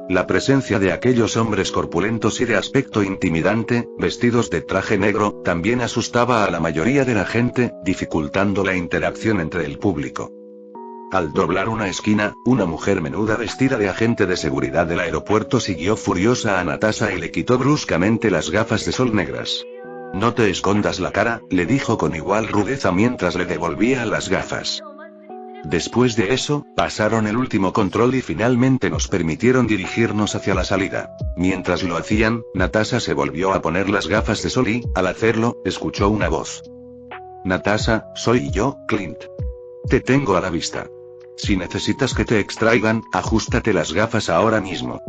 La presencia de aquellos hombres corpulentos y de aspecto intimidante, vestidos de traje negro, también asustaba a la mayoría de la gente, dificultando la interacción entre el público. Al doblar una esquina, una mujer menuda vestida de agente de seguridad del aeropuerto siguió furiosa a Natasha y le quitó bruscamente las gafas de sol negras. «No te escondas la cara», le dijo con igual rudeza mientras le devolvía las gafas. Después de eso, pasaron el último control y finalmente nos permitieron dirigirnos hacia la salida. Mientras lo hacían, Natasha se volvió a poner las gafas de sol y, al hacerlo, escuchó una voz. «Natasha, soy yo, Clint. Te tengo a la vista. Si necesitas que te extraigan, ajustate las gafas ahora mismo».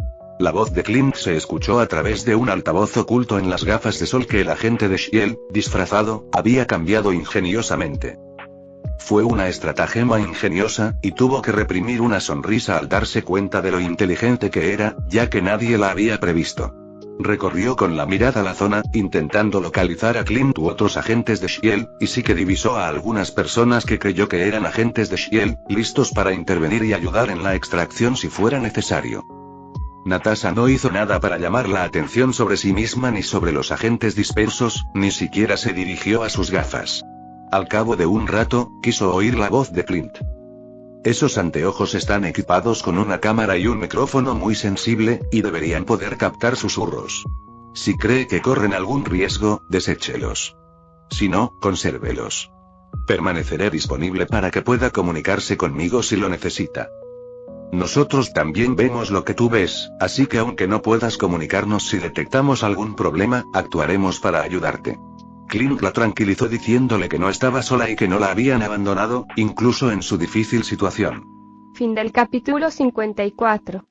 La voz de Clint se escuchó a través de un altavoz oculto en las gafas de sol que el agente de Shield, disfrazado, había cambiado ingeniosamente. Fue una estratagema ingeniosa, y tuvo que reprimir una sonrisa al darse cuenta de lo inteligente que era, ya que nadie la había previsto. Recorrió con la mirada la zona, intentando localizar a Clint u otros agentes de Shield, y sí que divisó a algunas personas que creyó que eran agentes de Shield, listos para intervenir y ayudar en la extracción si fuera necesario. Natasha no hizo nada para llamar la atención sobre sí misma ni sobre los agentes dispersos, ni siquiera se dirigió a sus gafas. Al cabo de un rato, quiso oír la voz de Clint. Esos anteojos están equipados con una cámara y un micrófono muy sensible, y deberían poder captar susurros. Si cree que corren algún riesgo, deséchelos. Si no, consérvelos. Permaneceré disponible para que pueda comunicarse conmigo si lo necesita. Nosotros también vemos lo que tú ves, así que aunque no puedas comunicarnos si detectamos algún problema, actuaremos para ayudarte. Clint la tranquilizó diciéndole que no estaba sola y que no la habían abandonado, incluso en su difícil situación. Fin del capítulo 54.